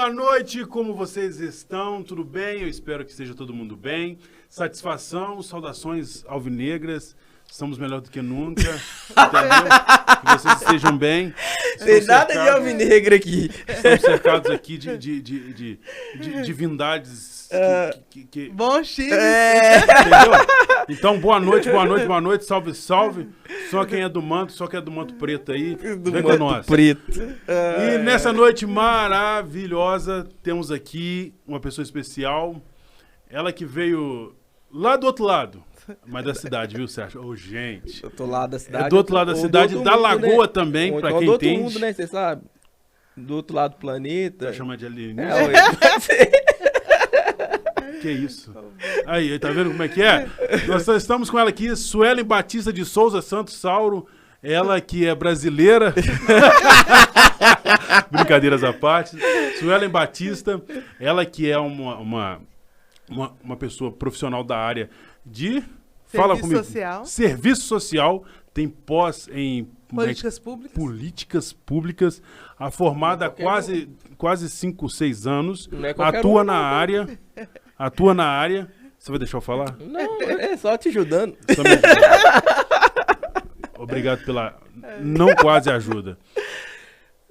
boa noite, como vocês estão? Tudo bem? Eu espero que esteja todo mundo bem. Satisfação, saudações alvinegras. Estamos melhor do que nunca, entendeu? Que vocês estejam bem. Tem nada de alvinegra aqui. Estamos cercados aqui de divindades que... Bom Chile. Entendeu? Então, boa noite, salve, salve. Só quem é do manto preto aí, vem com nós. Preto. E nessa noite maravilhosa, temos aqui uma pessoa especial. Ela que veio lá do outro lado. Mas da cidade, viu, Sérgio? Ô, gente. Eu tô lá da cidade. É do outro lado da cidade, da Lagoa também, pra quem entende. Do outro entende. mundo, né? Você sabe? Do outro lado do planeta. Vai chamar de alienígena? É, Que isso? Aí, tá vendo como é que é? Nós estamos com ela aqui, Suelen Batista de Souza Santos Sauro. Ela que é brasileira. Brincadeiras à parte. Suelen Batista, ela que é uma pessoa profissional da área de... Fala comigo. Social. Serviço social. Tem pós em... Políticas públicas. Políticas públicas. A formada há quase 5, 6 anos. Não é qualquer Atua um, na não. área. Atua na área. Você vai deixar eu falar? Não, é só te ajudando. Só me ajuda. Obrigado pela não quase ajuda.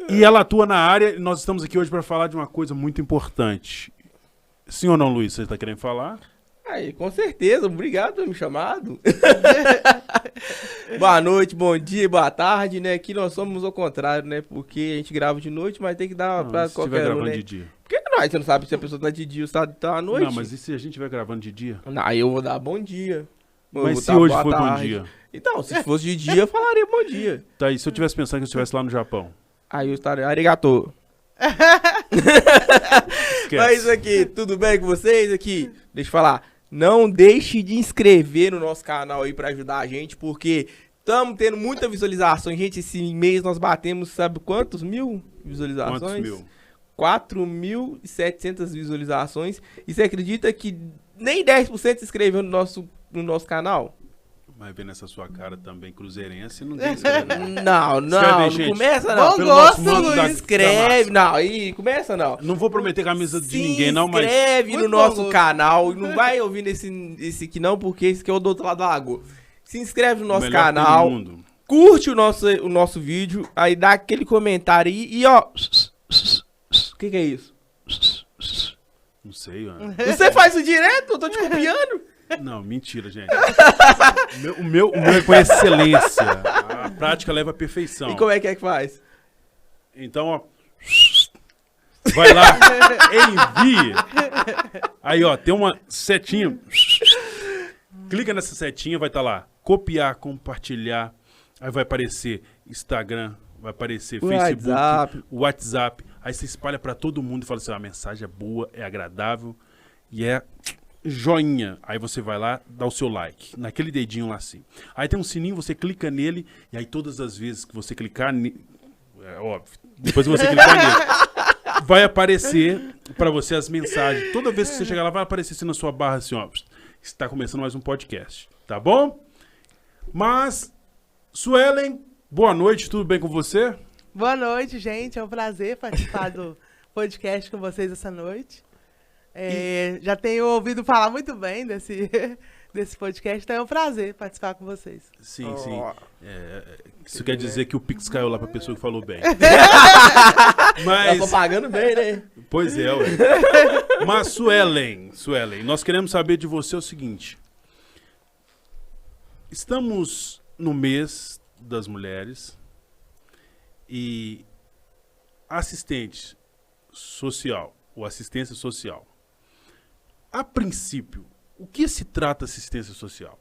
E ela atua na área e nós estamos aqui hoje para falar de uma coisa muito importante. Sim ou não, Luiz? Você está querendo falar? Aí, com certeza. Obrigado por me chamado. Boa noite, bom dia, boa tarde, né? Aqui nós somos ao contrário, né? Porque a gente grava de noite, mas tem que dar Não, pra e se estiver qualquer um, gravando né? de dia? Porque nós, você não sabe se a pessoa tá de dia ou se tá à noite. Não, mas e se a gente estiver gravando de dia? Não, aí eu vou dar bom dia. Eu Mas vou se dar hoje boa for bom tarde. dia? Então, se fosse de dia, eu falaria bom dia. Tá, e se eu tivesse pensando que eu estivesse lá no Japão? Aí eu estaria arigato. Esquece. Mas aqui, tudo bem com vocês? Aqui, deixa eu falar. Não deixe de inscrever no nosso canal aí pra ajudar a gente, porque estamos tendo muita visualização. Gente, esse mês nós batemos, sabe quantos mil visualizações? Quantos mil? 4.700 visualizações. E você acredita que nem 10% se inscreveu no nosso canal? Mas vendo essa sua cara também cruzeirense, ninguém escreve. Não, Escreve, gente. começa não. Bom Pelo gosto, nosso manto da- Luiz. Inscreve, não, aí começa não. Não vou prometer camisa de Se ninguém, não, mas... inscreve no Muito nosso bom gosto. canal. Não vai ouvir esse aqui não, porque esse aqui é o do outro lado da lagoa. Se inscreve no nosso melhor canal. do mundo. Curte o nosso vídeo. Aí dá aquele comentário aí. E ó. O que é isso? Não sei, mano. Você faz isso direto? Eu tô te copiando. Não, mentira, gente. O meu é com excelência. A prática leva à perfeição. E como é que faz? Então, ó. Vai lá, envia. Aí, ó, tem uma setinha. Clica nessa setinha, vai estar lá. Copiar, compartilhar. Aí vai aparecer Instagram, vai aparecer Facebook, WhatsApp. Aí você espalha pra todo mundo e fala assim: a mensagem é boa, é agradável e é joinha. Aí você vai lá, dá o seu like, naquele dedinho lá assim. Aí tem um sininho, você clica nele, e aí todas as vezes que você clicar nele, é óbvio, depois que você clicar nele, vai aparecer pra você as mensagens. Toda vez que você chegar lá, vai aparecer assim na sua barra assim, ó, está começando mais um podcast, tá bom? Mas, Suelen, boa noite, tudo bem com você? Boa noite, gente. É um prazer participar do podcast com vocês essa noite. Já tenho ouvido falar muito bem desse podcast, então é um prazer participar com vocês. Sim, sim. Isso quer dizer que o Pix caiu lá pra pessoa que falou bem. Eu tô pagando bem, né? Pois é, ué. Mas, Suelen, nós queremos saber de você o seguinte. Estamos no mês das mulheres e assistente social, ou assistência social. A princípio, o que se trata assistência social?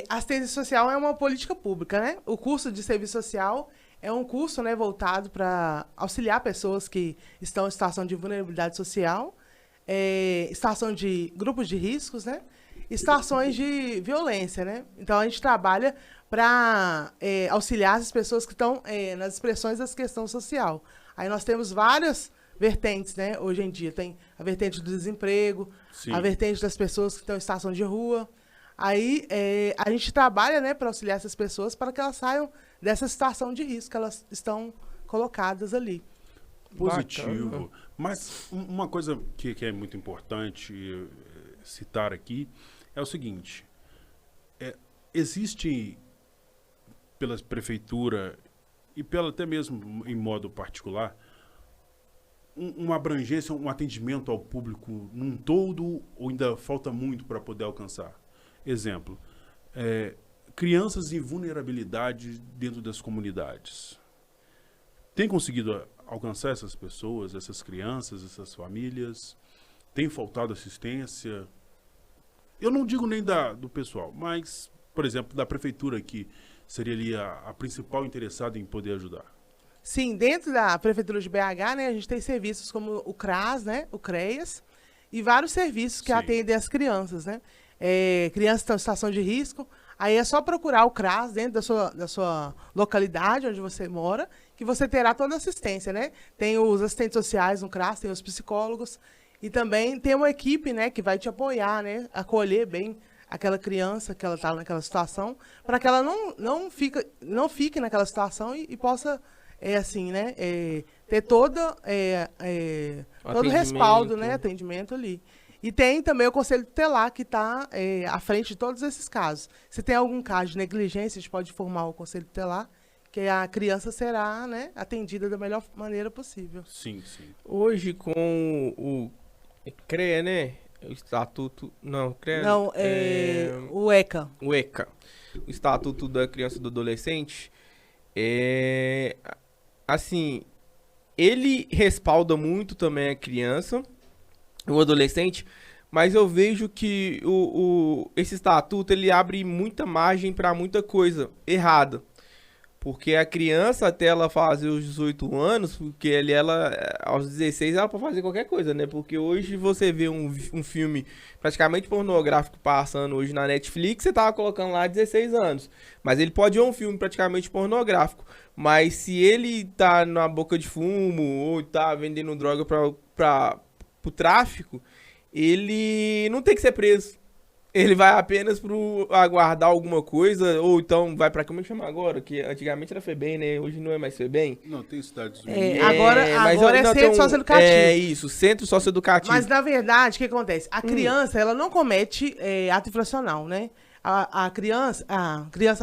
Assistência social é uma política pública, né? O curso de serviço social é um curso, né, voltado para auxiliar pessoas que estão em situação de vulnerabilidade social, situação de grupos de riscos, né? E situações de violência, né? Então, a gente trabalha para auxiliar as pessoas que estão nas expressões dessa questão social. Aí nós temos várias vertentes, né? Hoje em dia tem a vertente do desemprego, Sim. a vertente das pessoas que estão em situação de rua. Aí a gente trabalha, né, para auxiliar essas pessoas para que elas saiam dessa situação de risco que elas estão colocadas ali. positivo. Bacana. Mas uma coisa que é muito importante citar aqui é o seguinte. Existe, pela prefeitura e até mesmo em modo particular, uma abrangência, um atendimento ao público num todo, ou ainda falta muito para poder alcançar? Exemplo, crianças em vulnerabilidade dentro das comunidades. Tem conseguido alcançar essas pessoas, essas crianças, essas famílias? Tem faltado assistência? Eu não digo nem do pessoal, mas, por exemplo, da prefeitura, que seria ali a principal interessada em poder ajudar. Sim, dentro da Prefeitura de BH, né, a gente tem serviços como o CRAS, né, o CREAS, e vários serviços que Sim. atendem as crianças, né? Crianças que estão em situação de risco, aí é só procurar o CRAS dentro da sua localidade, onde você mora, que você terá toda a assistência, né? Tem os assistentes sociais no CRAS, tem os psicólogos, e também tem uma equipe, né, que vai te apoiar, né, acolher bem aquela criança que ela está naquela situação, para que ela não fique naquela situação e possa... assim, né? Ter todo o respaldo, né? Atendimento ali. E tem também o Conselho Tutelar, que está à frente de todos esses casos. Se tem algum caso de negligência, a gente pode informar o Conselho Tutelar, que a criança será, né, atendida da melhor maneira possível. Sim, sim. Hoje, com o CREA, né? O Estatuto... Não, CREA... Não, o ECA. O ECA. O Estatuto da Criança e do Adolescente. Assim, ele respalda muito também a criança, o adolescente, mas eu vejo que esse estatuto ele abre muita margem para muita coisa errada. Porque a criança, até ela fazer os 18 anos, porque ela aos 16 ela pode fazer qualquer coisa, né? Porque hoje você vê um filme praticamente pornográfico passando hoje na Netflix, você tava colocando lá 16 anos. Mas ele pode ver um filme praticamente pornográfico. Mas se ele tá na boca de fumo ou tá vendendo droga pro tráfico, ele não tem que ser preso. Ele vai apenas pro aguardar alguma coisa, ou então vai pra... Como é que chama agora? Que antigamente era FEBEM, né? Hoje não é mais FEBEM. Não, tem cidades... Agora é centro socioeducativo. É isso, centro socioeducativo. Mas, na verdade, o que acontece? A criança, ela não comete ato infracional, né? A criança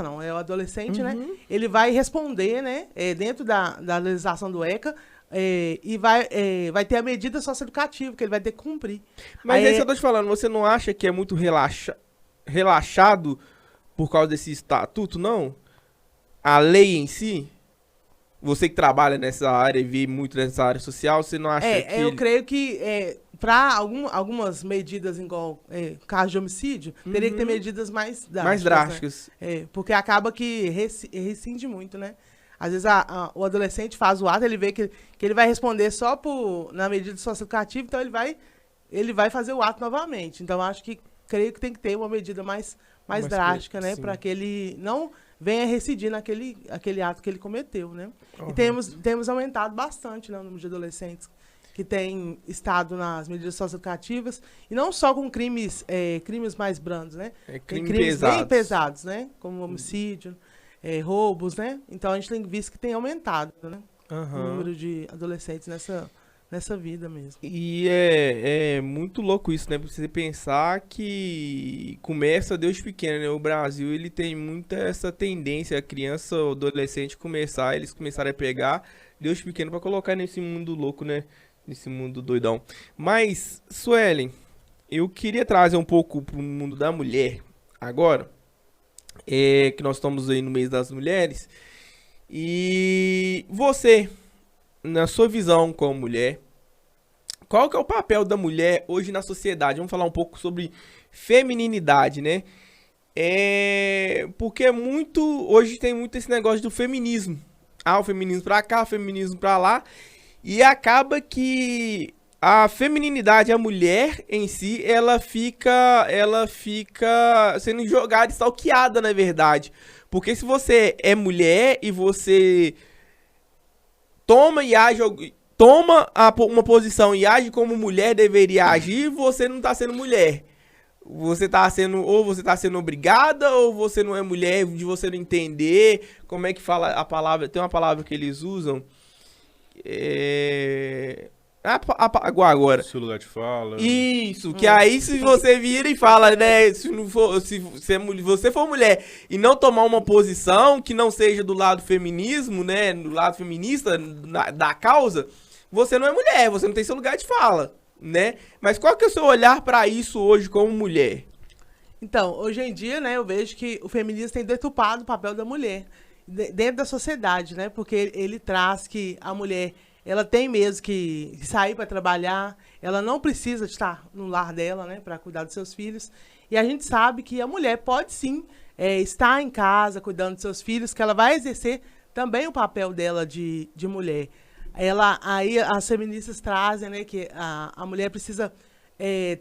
não, é o adolescente, né? Ele vai responder, né? Dentro da legislação do ECA, e vai ter a medida socioeducativa que ele vai ter que cumprir. Mas é isso que eu tô te falando, você não acha que é muito relaxado por causa desse estatuto, não? A lei em si? Você que trabalha nessa área e vê muito nessa área social, você não acha que... Eu creio que para algumas medidas, igual caso de homicídio, teria que ter medidas mais drásticas. Mais drásticas. Né? Porque acaba que rescinde muito, né? Às vezes o adolescente faz o ato, ele vê que ele vai responder só na medida socioeducativa, então ele vai fazer o ato novamente. Então, creio que tem que ter uma medida mais drástica, né? Para que ele não venha recidir aquele ato que ele cometeu, né? E temos aumentado bastante, né, o número de adolescentes que têm estado nas medidas socioeducativas, e não só com crimes mais brandos, né? Tem crimes bem pesados, né? Como homicídio, roubos, né? Então a gente tem visto que tem aumentado, né? O número de adolescentes nessa vida mesmo. E é muito louco isso, né? Pra você pensar que começa desde pequeno, né? O Brasil, ele tem muita essa tendência, a criança ou adolescente eles começarem a pegar desde pequeno pra colocar nesse mundo louco, né? Nesse mundo doidão. Mas, Suelen, eu queria trazer um pouco pro mundo da mulher agora, que nós estamos aí no mês das mulheres, e você, na sua visão como mulher, qual que é o papel da mulher hoje na sociedade? Vamos falar um pouco sobre femininidade, né? Porque hoje tem muito esse negócio do feminismo. O feminismo pra cá, o feminismo pra lá, e acaba que a femininidade, a mulher em si, ela fica sendo jogada, stalkeada, na verdade. Porque se você é mulher e você toma uma posição e age como mulher deveria agir, você não tá sendo mulher. Você tá sendo obrigada, ou você não é mulher, de você não entender como é que fala a palavra. Tem uma palavra que eles usam, Apagou agora. Seu lugar de fala. Isso, que aí se você vira e fala, né, se você for mulher e não tomar uma posição que não seja do lado feminismo, né, do lado feminista da causa, você não é mulher, você não tem seu lugar de fala, né? Mas qual que é o seu olhar pra isso hoje como mulher? Então, hoje em dia, né, eu vejo que o feminismo tem deturpado o papel da mulher dentro da sociedade, né? Porque ele traz que a mulher, ela tem mesmo que sair para trabalhar, ela não precisa estar no lar dela, né, para cuidar dos seus filhos. E a gente sabe que a mulher pode sim estar em casa cuidando dos seus filhos, que ela vai exercer também o papel dela de mulher. Aí as feministas trazem, né, que a mulher precisa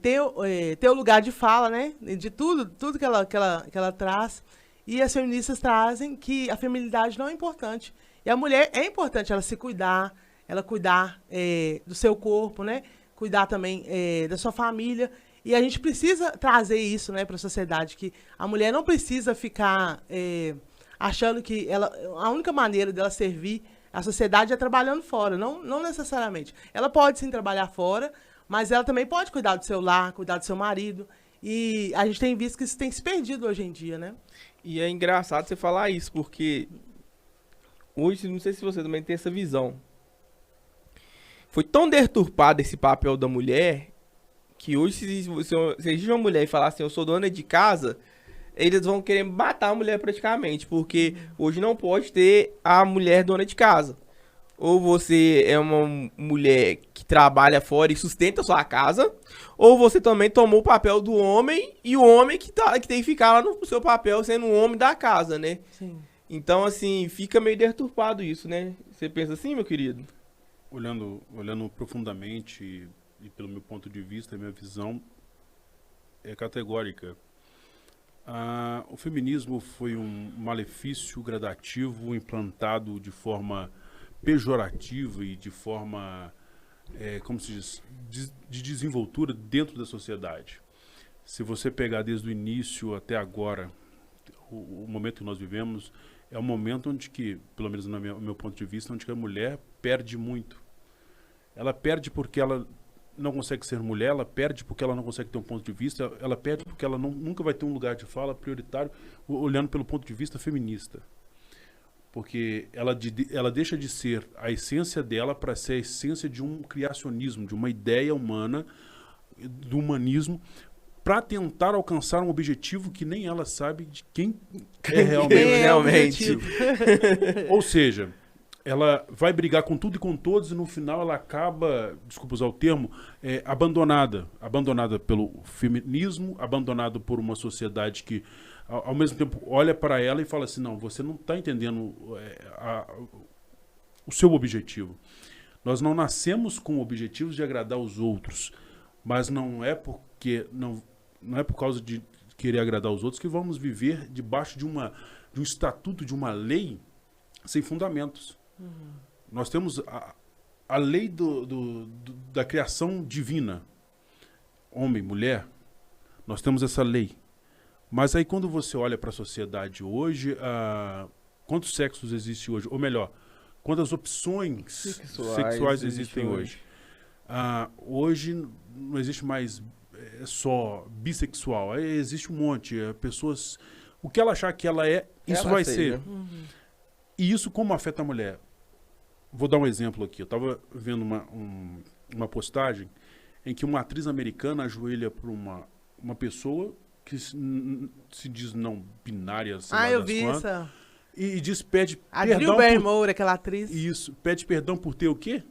ter o lugar de fala, né, de tudo que ela traz. E as feministas trazem que a feminilidade não é importante. E a mulher é importante ela se cuidar, ela cuidar do seu corpo, né, cuidar também da sua família. E a gente precisa trazer isso, né, para a sociedade, que a mulher não precisa ficar achando que a única maneira dela servir a sociedade é trabalhando fora. Não necessariamente. Ela pode sim trabalhar fora, mas ela também pode cuidar do seu lar, cuidar do seu marido. E a gente tem visto que isso tem se perdido hoje em dia, né? E é engraçado você falar isso, porque hoje, não sei se você também tem essa visão, foi tão deturpado esse papel da mulher, que hoje se existe uma mulher e falar assim, eu sou dona de casa, eles vão querer matar a mulher praticamente, porque hoje não pode ter a mulher dona de casa. Ou você é uma mulher que trabalha fora e sustenta a sua casa, ou você também tomou o papel do homem, e o homem que tem que ficar lá no seu papel sendo o homem da casa, né? Sim. Então, assim, fica meio deturpado isso, né? Você pensa assim, meu querido? Olhando profundamente e pelo meu ponto de vista, minha visão é categórica. O feminismo foi um malefício gradativo implantado de forma pejorativa e de forma, como se diz, de desenvoltura dentro da sociedade. Se você pegar desde o início até agora, o momento que nós vivemos é um momento onde que, pelo menos no meu ponto de vista, onde que a mulher perde muito. Ela perde porque ela não consegue ser mulher, ela perde porque ela não consegue ter um ponto de vista, ela perde porque ela nunca vai ter um lugar de fala prioritário, olhando pelo ponto de vista feminista. Porque ela deixa de ser a essência dela para ser a essência de um criacionismo, de uma ideia humana, do humanismo, para tentar alcançar um objetivo que nem ela sabe de quem é realmente. Ou seja, ela vai brigar com tudo e com todos e no final ela acaba, desculpa usar o termo, abandonada pelo feminismo, abandonada por uma sociedade que ao mesmo tempo olha para ela e fala assim, não, você não está entendendo o seu objetivo. Nós não nascemos com objetivos de agradar os outros, mas não é por causa de querer agradar os outros que vamos viver debaixo de um estatuto, de uma lei sem fundamentos. Nós temos a lei da criação divina, homem, mulher, nós temos essa lei. Mas aí quando você olha para a sociedade hoje, quantos sexos existem hoje? Ou melhor, quantas opções sexuais existem hoje? Hoje não existe mais só bissexual, existe um monte. Pessoas, o que ela achar que ela é, isso ela vai ser. E isso como afeta a mulher? Vou dar um exemplo aqui. Eu estava vendo uma postagem em que uma atriz americana ajoelha para uma pessoa que se diz não binária, sei lá eu das vi quantas, essa. E pede A perdão Drew Barrymore, aquela atriz. Isso, pede perdão por ter o quê?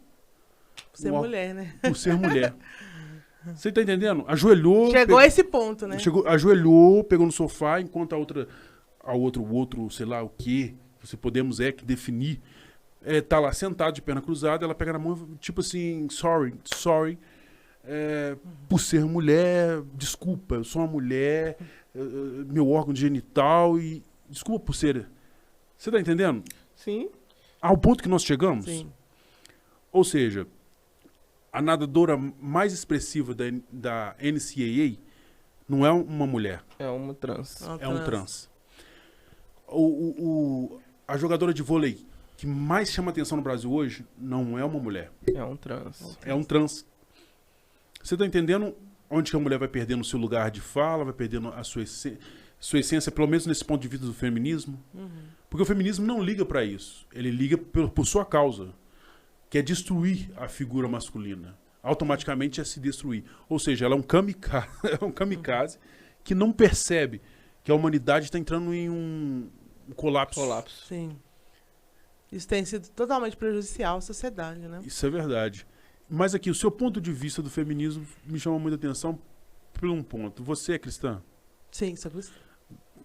Por ser mulher, né? Por ser mulher. Você tá entendendo? Ajoelhou. Chegou a esse ponto, né? Ajoelhou, pegou no sofá, enquanto o outro, sei lá o quê, você podemos que definir, tá lá sentado de perna cruzada, ela pega na mão, tipo assim, sorry, por ser mulher, desculpa, eu sou uma mulher, meu órgão genital, e desculpa por ser. Você tá entendendo? Sim. Ao ponto que nós chegamos? Sim. Ou seja, a nadadora mais expressiva da NCAA não é uma mulher. É uma trans. É um trans. A jogadora de vôlei que mais chama atenção no Brasil hoje não é uma mulher. É um trans. É um trans. Você tá entendendo onde que a mulher vai perdendo o seu lugar de fala, vai perdendo a sua essência, pelo menos nesse ponto de vista do feminismo? Porque o feminismo não liga para isso. Ele liga por sua causa, que é destruir a figura masculina. Automaticamente é se destruir. Ou seja, ela é um kamikaze, que não percebe que a humanidade está entrando em um colapso. Sim. Isso tem sido totalmente prejudicial à sociedade, né? Isso é verdade. Mas aqui, o seu ponto de vista do feminismo me chama muita atenção por um ponto. Você é cristã? Sim, sou cristã.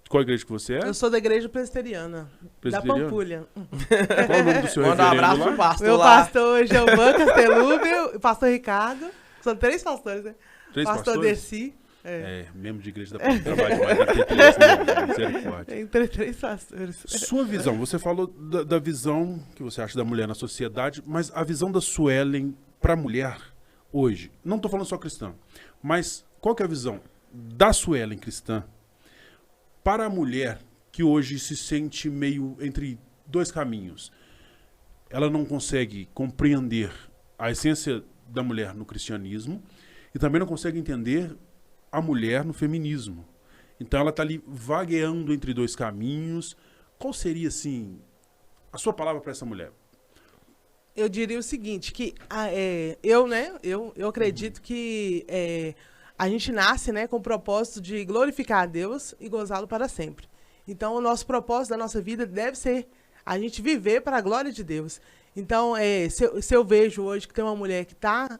Qual igreja que você é? Eu sou da igreja presbiteriana, da Pampulha. Qual o nome do seu Manda um reverendo abraço lá? pro pastor Meu lá. pastor Gilvan Castelubio, o pastor Ricardo. São 3 pastores, né? Três pastor pastores? Desi. É, mesmo de igreja da trabalho demais, tem que ter três, né? Misericórdia. Tem 3 pastores. Sua visão, você falou da visão que você acha da mulher na sociedade, mas a visão da Suelen para a mulher hoje, não estou falando só cristã, mas qual que é a visão da Suelen cristã para a mulher que hoje se sente meio entre dois caminhos? Ela não consegue compreender a essência da mulher no cristianismo e também não consegue entender a mulher no feminismo. Então ela está ali vagueando entre dois caminhos. Qual seria, assim, a sua palavra para essa mulher? Eu diria o seguinte, que eu acredito que a gente nasce, né, com o propósito de glorificar a Deus e gozá-lo para sempre. Então, o nosso propósito da nossa vida deve ser a gente viver para a glória de Deus. Então, se eu vejo hoje que tem uma mulher que está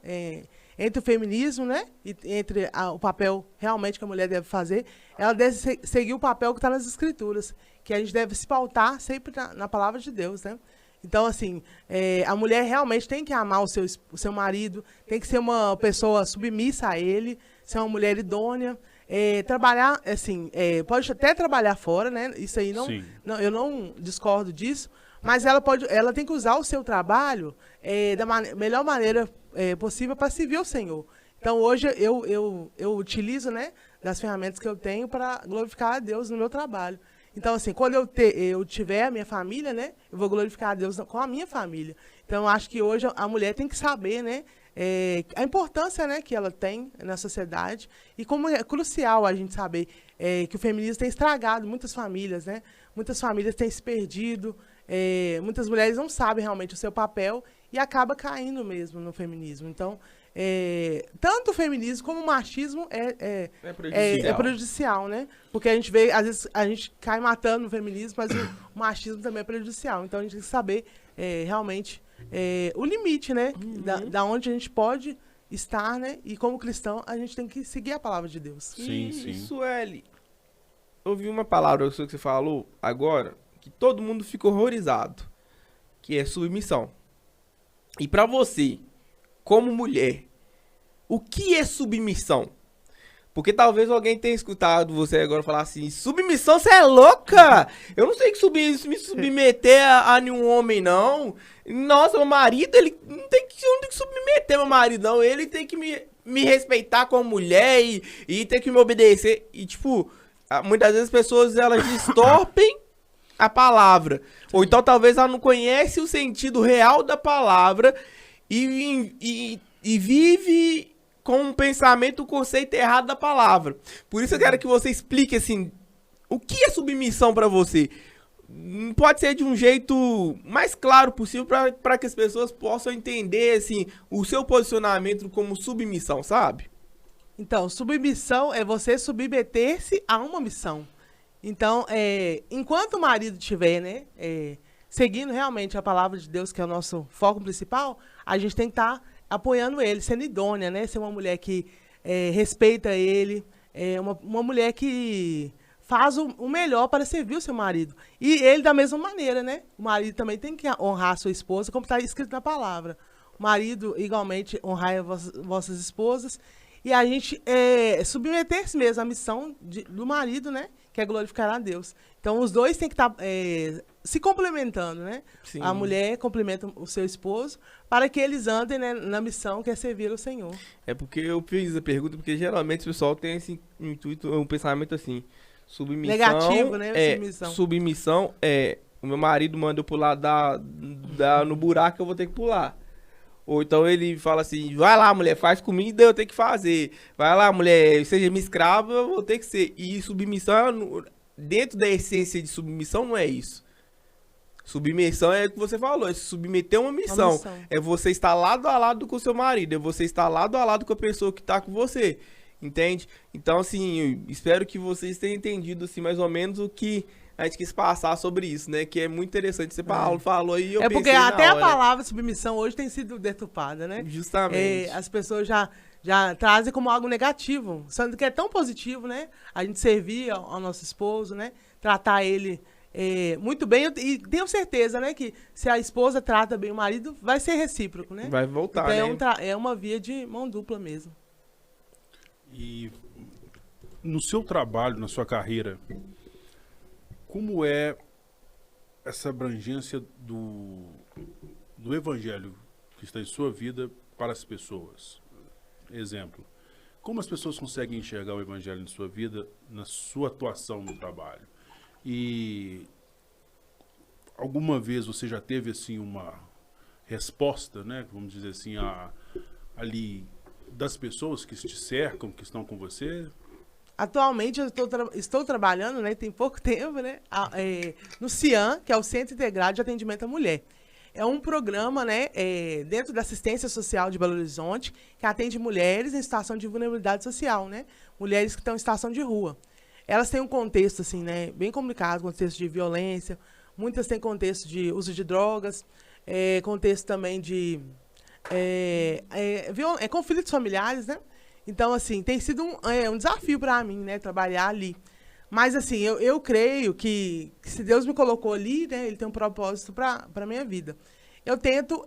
entre o feminismo, né, e entre o papel realmente que a mulher deve fazer, ela deve seguir o papel que está nas Escrituras, que a gente deve se pautar sempre na palavra de Deus, né? Então, assim, a mulher realmente tem que amar o seu marido, tem que ser uma pessoa submissa a ele, ser uma mulher idônea, trabalhar, assim, pode até trabalhar fora, né? Isso aí eu não discordo disso, mas ela tem que usar o seu trabalho da melhor maneira possível para servir ao Senhor. Então, hoje, eu utilizo, né, das ferramentas que eu tenho para glorificar a Deus no meu trabalho. Então, assim, quando eu tiver a minha família, né, eu vou glorificar a Deus com a minha família. Então, eu acho que hoje a mulher tem que saber, né, a importância, né, que ela tem na sociedade e como é crucial a gente saber que o feminismo tem estragado muitas famílias, né? Muitas famílias têm se perdido, muitas mulheres não sabem realmente o seu papel e acaba caindo mesmo no feminismo. Então, tanto o feminismo como o machismo é prejudicial, né? Porque a gente vê, às vezes, a gente cai matando no feminismo, mas o machismo também é prejudicial. Então, a gente tem que saber realmente o limite, né? Da onde a gente pode estar, né? E como cristão, a gente tem que seguir a palavra de Deus. Sim. Sueli, eu vi uma palavra que você falou agora, que todo mundo fica horrorizado, que é submissão. E pra você, como mulher, o que é submissão? Porque talvez alguém tenha escutado você agora falar assim, submissão, você é louca? Eu não sei que me submeter a nenhum homem, não. Nossa, meu marido, eu não tenho que submeter meu marido, não. Ele tem que me respeitar como mulher e tem que me obedecer. E, tipo, muitas vezes as pessoas, elas distorcem a palavra. Ou então, talvez, ela não conhece o sentido real da palavra e vive com um pensamento, um conceito errado da palavra. Por isso eu quero que você explique, assim, o que é submissão pra você. Pode ser de um jeito mais claro possível para que as pessoas possam entender, assim, o seu posicionamento como submissão, sabe? Então, submissão é você submeter-se a uma missão. Então, enquanto o marido estiver, né, seguindo realmente a palavra de Deus, que é o nosso foco principal, a gente tem que estar apoiando ele, sendo idônea, né? Ser uma mulher que respeita ele, uma mulher que faz o melhor para servir o seu marido. E ele da mesma maneira, né? O marido também tem que honrar a sua esposa, como está escrito na palavra. O marido, igualmente, honrar as vossas esposas. E a gente submeter-se mesmo à missão do marido, né? Que é glorificar a Deus. Então, os dois têm que estar se complementando, né? Sim. A mulher complementa o seu esposo para que eles andem, né, na missão que é servir ao Senhor. É porque eu fiz a pergunta, porque geralmente o pessoal tem esse intuito, um pensamento assim, submissão... Negativo, né? Submissão é o meu marido manda eu pular no buraco, eu vou ter que pular. Ou então ele fala assim, vai lá, mulher, faz comida, eu tenho que fazer. Vai lá, mulher, seja minha escrava, eu vou ter que ser. E submissão, dentro da essência de submissão, não é isso. Submissão é o que você falou, é se submeter a uma missão. É você estar lado a lado com o seu marido, é você estar lado a lado com a pessoa que tá com você. Entende? Então, assim, eu espero que vocês tenham entendido, assim, mais ou menos o que a gente quis passar sobre isso, né? Que é muito interessante. Você falou aí, eu pensei porque até na a hora. palavra submissão hoje tem sido deturpada, né? Justamente. As pessoas já trazem como algo negativo, sendo que é tão positivo, né? A gente servir ao nosso esposo, né? Tratar ele muito bem. E tenho certeza, né? Que se a esposa trata bem o marido, vai ser recíproco, né? Vai voltar, então, né? é uma via de mão dupla mesmo. E no seu trabalho, na sua carreira, como é essa abrangência do evangelho que está em sua vida para as pessoas? Exemplo, como as pessoas conseguem enxergar o evangelho em sua vida, na sua atuação no trabalho? E alguma vez você já teve assim uma resposta, né, vamos dizer assim, ali das pessoas que te cercam, que estão com você? Atualmente eu estou trabalhando, né, tem pouco tempo, né, no CIAM, que é o Centro Integrado de Atendimento à Mulher. É um programa, né, dentro da assistência social de Belo Horizonte, que atende mulheres em situação de vulnerabilidade social, né, mulheres que estão em situação de rua. Elas têm um contexto, assim, né, bem complicado, contexto de violência, muitas têm contexto de uso de drogas, contexto também de conflitos familiares, né? Então, assim, tem sido um desafio para mim, né, trabalhar ali. Mas, assim, eu creio que se Deus me colocou ali, né, Ele tem um propósito para a minha vida. Eu tento,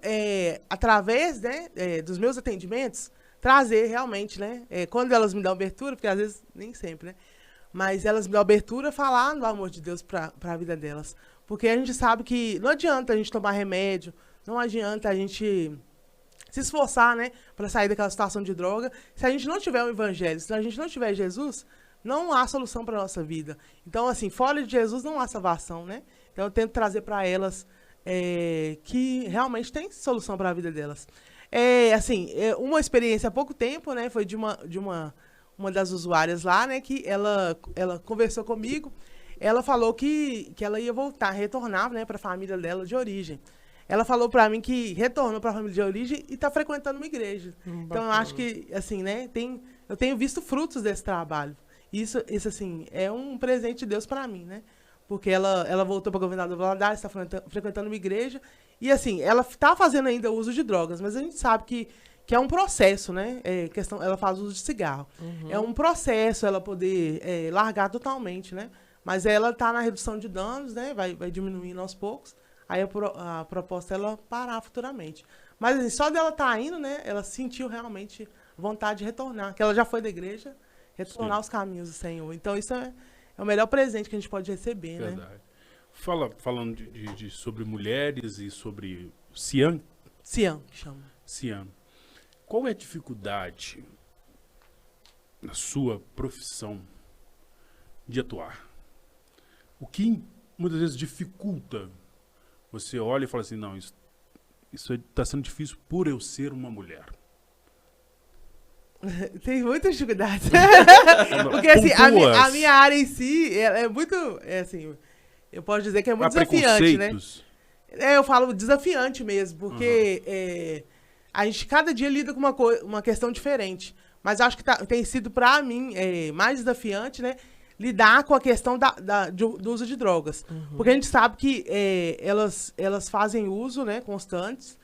através, né, dos meus atendimentos, trazer realmente, né, quando elas me dão abertura, porque às vezes nem sempre, né, mas elas me dão abertura, falar do amor de Deus para a vida delas. Porque a gente sabe que não adianta a gente tomar remédio, não adianta a gente se esforçar, né, para sair daquela situação de droga. Se a gente não tiver o evangelho, se a gente não tiver Jesus, não há solução para a nossa vida. Então, assim, fora de Jesus não há salvação, né? Então, eu tento trazer para elas que realmente tem solução para a vida delas. Uma experiência há pouco tempo, né, foi de uma das usuárias lá, né, que ela conversou comigo. Ela falou que ela ia retornar, né, para a família dela de origem. Ela falou para mim que retornou para a família de origem e está frequentando uma igreja. Então, eu acho que, assim, né, eu tenho visto frutos desse trabalho. Isso assim, é um presente de Deus para mim, né? Porque ela voltou para a Governador Valadares, está frequentando uma igreja. E, assim, ela está fazendo ainda uso de drogas, mas a gente sabe que é um processo, né? Ela faz uso de cigarro. Uhum. É um processo ela poder largar totalmente, né? Mas ela está na redução de danos, né? Vai diminuindo aos poucos. Aí a proposta é ela parar futuramente. Mas assim, só dela estar indo, né? Ela sentiu realmente vontade de retornar. Que ela já foi da igreja, retornar aos caminhos do Senhor. Então isso é o melhor presente que a gente pode receber, Verdade. né? Falando sobre mulheres e sobre CIAM. CIAM, que chama. CIAM. Qual é a dificuldade na sua profissão de atuar? O que muitas vezes dificulta? Você olha e fala assim, não, isso está sendo difícil por eu ser uma mulher. Tem muitas dificuldades. Porque assim, a minha área em si é muito, assim, eu posso dizer que é muito desafiante, né? Eu falo desafiante mesmo, porque a gente cada dia lida com uma questão diferente. Mas acho que tem sido para mim mais desafiante, né? Lidar com a questão do uso de drogas. Uhum. Porque a gente sabe que elas fazem uso, né, constantes.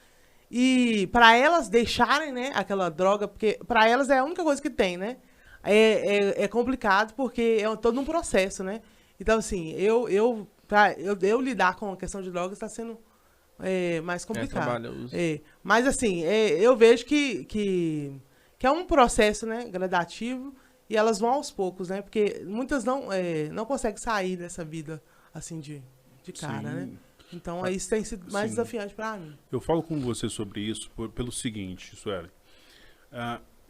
E para elas deixarem, né, aquela droga, porque para elas é a única coisa que tem, né? É complicado porque é todo um processo, né? Então, assim, eu lidar com a questão de drogas está sendo mais complicado. Mas, assim, eu vejo que é um processo, né, gradativo. E elas vão aos poucos, né? Porque muitas não conseguem sair dessa vida, assim, de cara, né? Então, isso tem sido mais desafiante para mim. Eu falo com você sobre isso pelo seguinte, Sueli.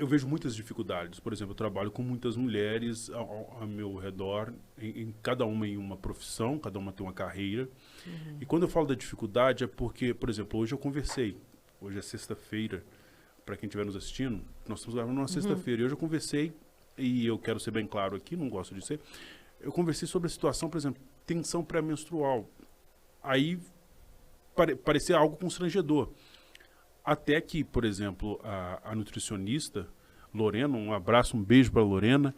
eu vejo muitas dificuldades. Por exemplo, eu trabalho com muitas mulheres ao meu redor, em cada uma em uma profissão, cada uma tem uma carreira. E quando eu falo da dificuldade é porque, por exemplo, hoje eu conversei. Hoje é sexta-feira, para quem estiver nos assistindo, nós estamos gravando numa sexta-feira. E hoje eu conversei, e eu quero ser bem claro aqui, não gosto de ser, eu conversei sobre a situação, por exemplo, tensão pré-menstrual. Aí parecia algo constrangedor. Até que, por exemplo, a nutricionista, Lorena, um abraço, um beijo para a Lorena,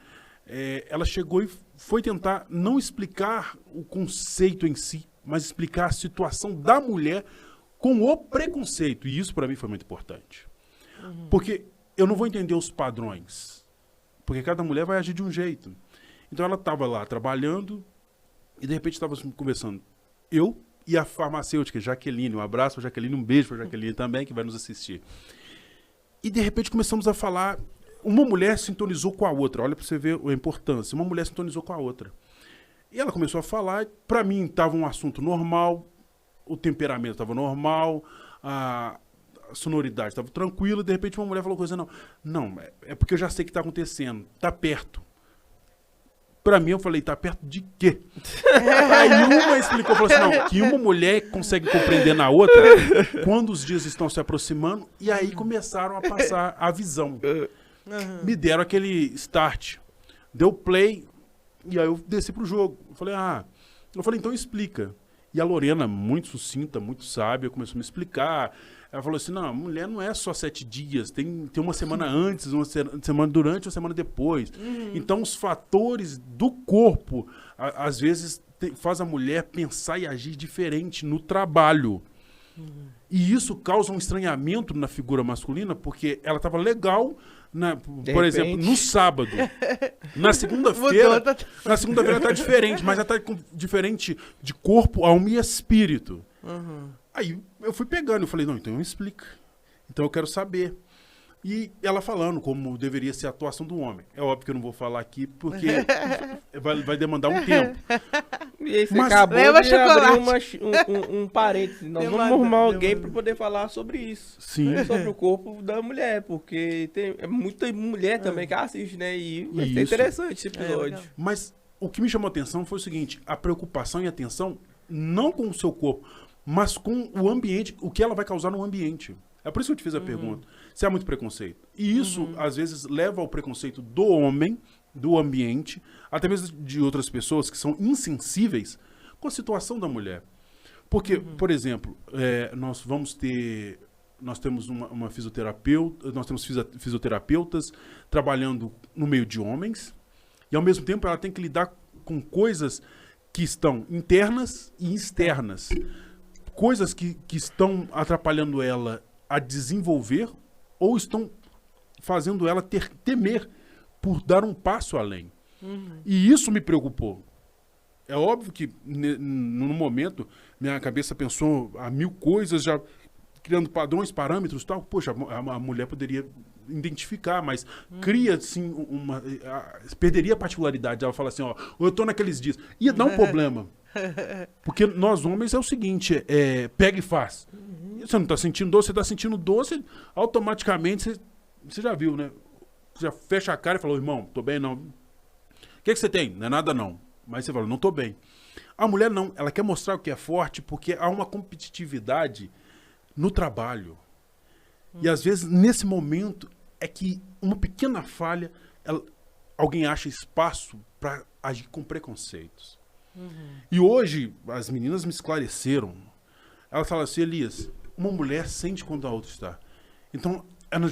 ela chegou e foi tentar não explicar o conceito em si, mas explicar a situação da mulher com o preconceito. E isso para mim foi muito importante. Porque eu não vou entender os padrões. Porque cada mulher vai agir de um jeito. Então ela estava lá trabalhando e de repente estava conversando. Eu e a farmacêutica, Jaqueline, um abraço para Jaqueline, um beijo para Jaqueline também, que vai nos assistir. E de repente começamos a falar, uma mulher sintonizou com a outra, olha para você ver a importância, uma mulher sintonizou com a outra. E ela começou a falar, para mim estava um assunto normal, o temperamento estava normal, a sonoridade estava tranquila, e de repente uma mulher falou coisa, não, é porque eu já sei o que está acontecendo, está perto. Pra mim, eu falei, tá perto de quê? Aí uma explicou, falou assim, não, que uma mulher consegue compreender na outra quando os dias estão se aproximando, e aí começaram a passar a visão. Me deram aquele start. Deu play, e aí eu desci pro jogo. Eu falei, então explica. E a Lorena, muito sucinta, muito sábia, começou a me explicar. Ela falou assim, não, a mulher não é só 7 dias, tem uma semana antes, uma semana durante, uma semana depois. Então, os fatores do corpo, às vezes, faz a mulher pensar e agir diferente no trabalho. E isso causa um estranhamento na figura masculina, porque ela estava legal, por exemplo, no sábado. Na segunda-feira ela está diferente, mas ela está diferente de corpo, alma e espírito. Aí eu fui pegando, eu falei, não, então explica. Então eu quero saber. E ela falando como deveria ser a atuação do homem. É óbvio que eu não vou falar aqui, porque vai demandar um tempo. E aí você acabou de abrir um parênteses. Nós vamos arrumar alguém para poder falar sobre isso. Sim. Sobre o corpo da mulher, porque tem muita mulher também que assiste, né? E vai ser interessante esse episódio. Mas o que me chamou a atenção foi o seguinte, a preocupação e a atenção não com o seu corpo, mas com o ambiente, o que ela vai causar no ambiente. É por isso que eu te fiz a pergunta. Se há muito preconceito. E isso, às vezes, leva ao preconceito do homem, do ambiente, até mesmo de outras pessoas que são insensíveis com a situação da mulher. Porque, por exemplo, nós temos uma fisioterapeuta, nós temos fisioterapeutas trabalhando no meio de homens, e ao mesmo tempo ela tem que lidar com coisas que estão internas e externas. Coisas que estão atrapalhando ela a desenvolver ou estão fazendo ela temer por dar um passo além. E isso me preocupou. É óbvio que no momento minha cabeça pensou a 1000 coisas, já criando padrões, parâmetros e tal. Poxa, a mulher poderia identificar, mas cria assim perderia a particularidade. Ela fala assim, ó, eu tô naqueles dias. Ia dar um problema. Porque nós homens é o seguinte, pega e faz. Você não tá sentindo dor, você tá sentindo dor, você, automaticamente você já viu, né? Você já fecha a cara e fala, irmão, tô bem não. O que você tem? Não é nada não. Mas você fala, não tô bem. A mulher não, ela quer mostrar o que é forte porque há uma competitividade no trabalho. E às vezes, nesse momento, é que uma pequena falha, alguém acha espaço para agir com preconceitos. E hoje, as meninas me esclareceram. Elas falaram assim, Elias, uma mulher sente quando a outra está. Então,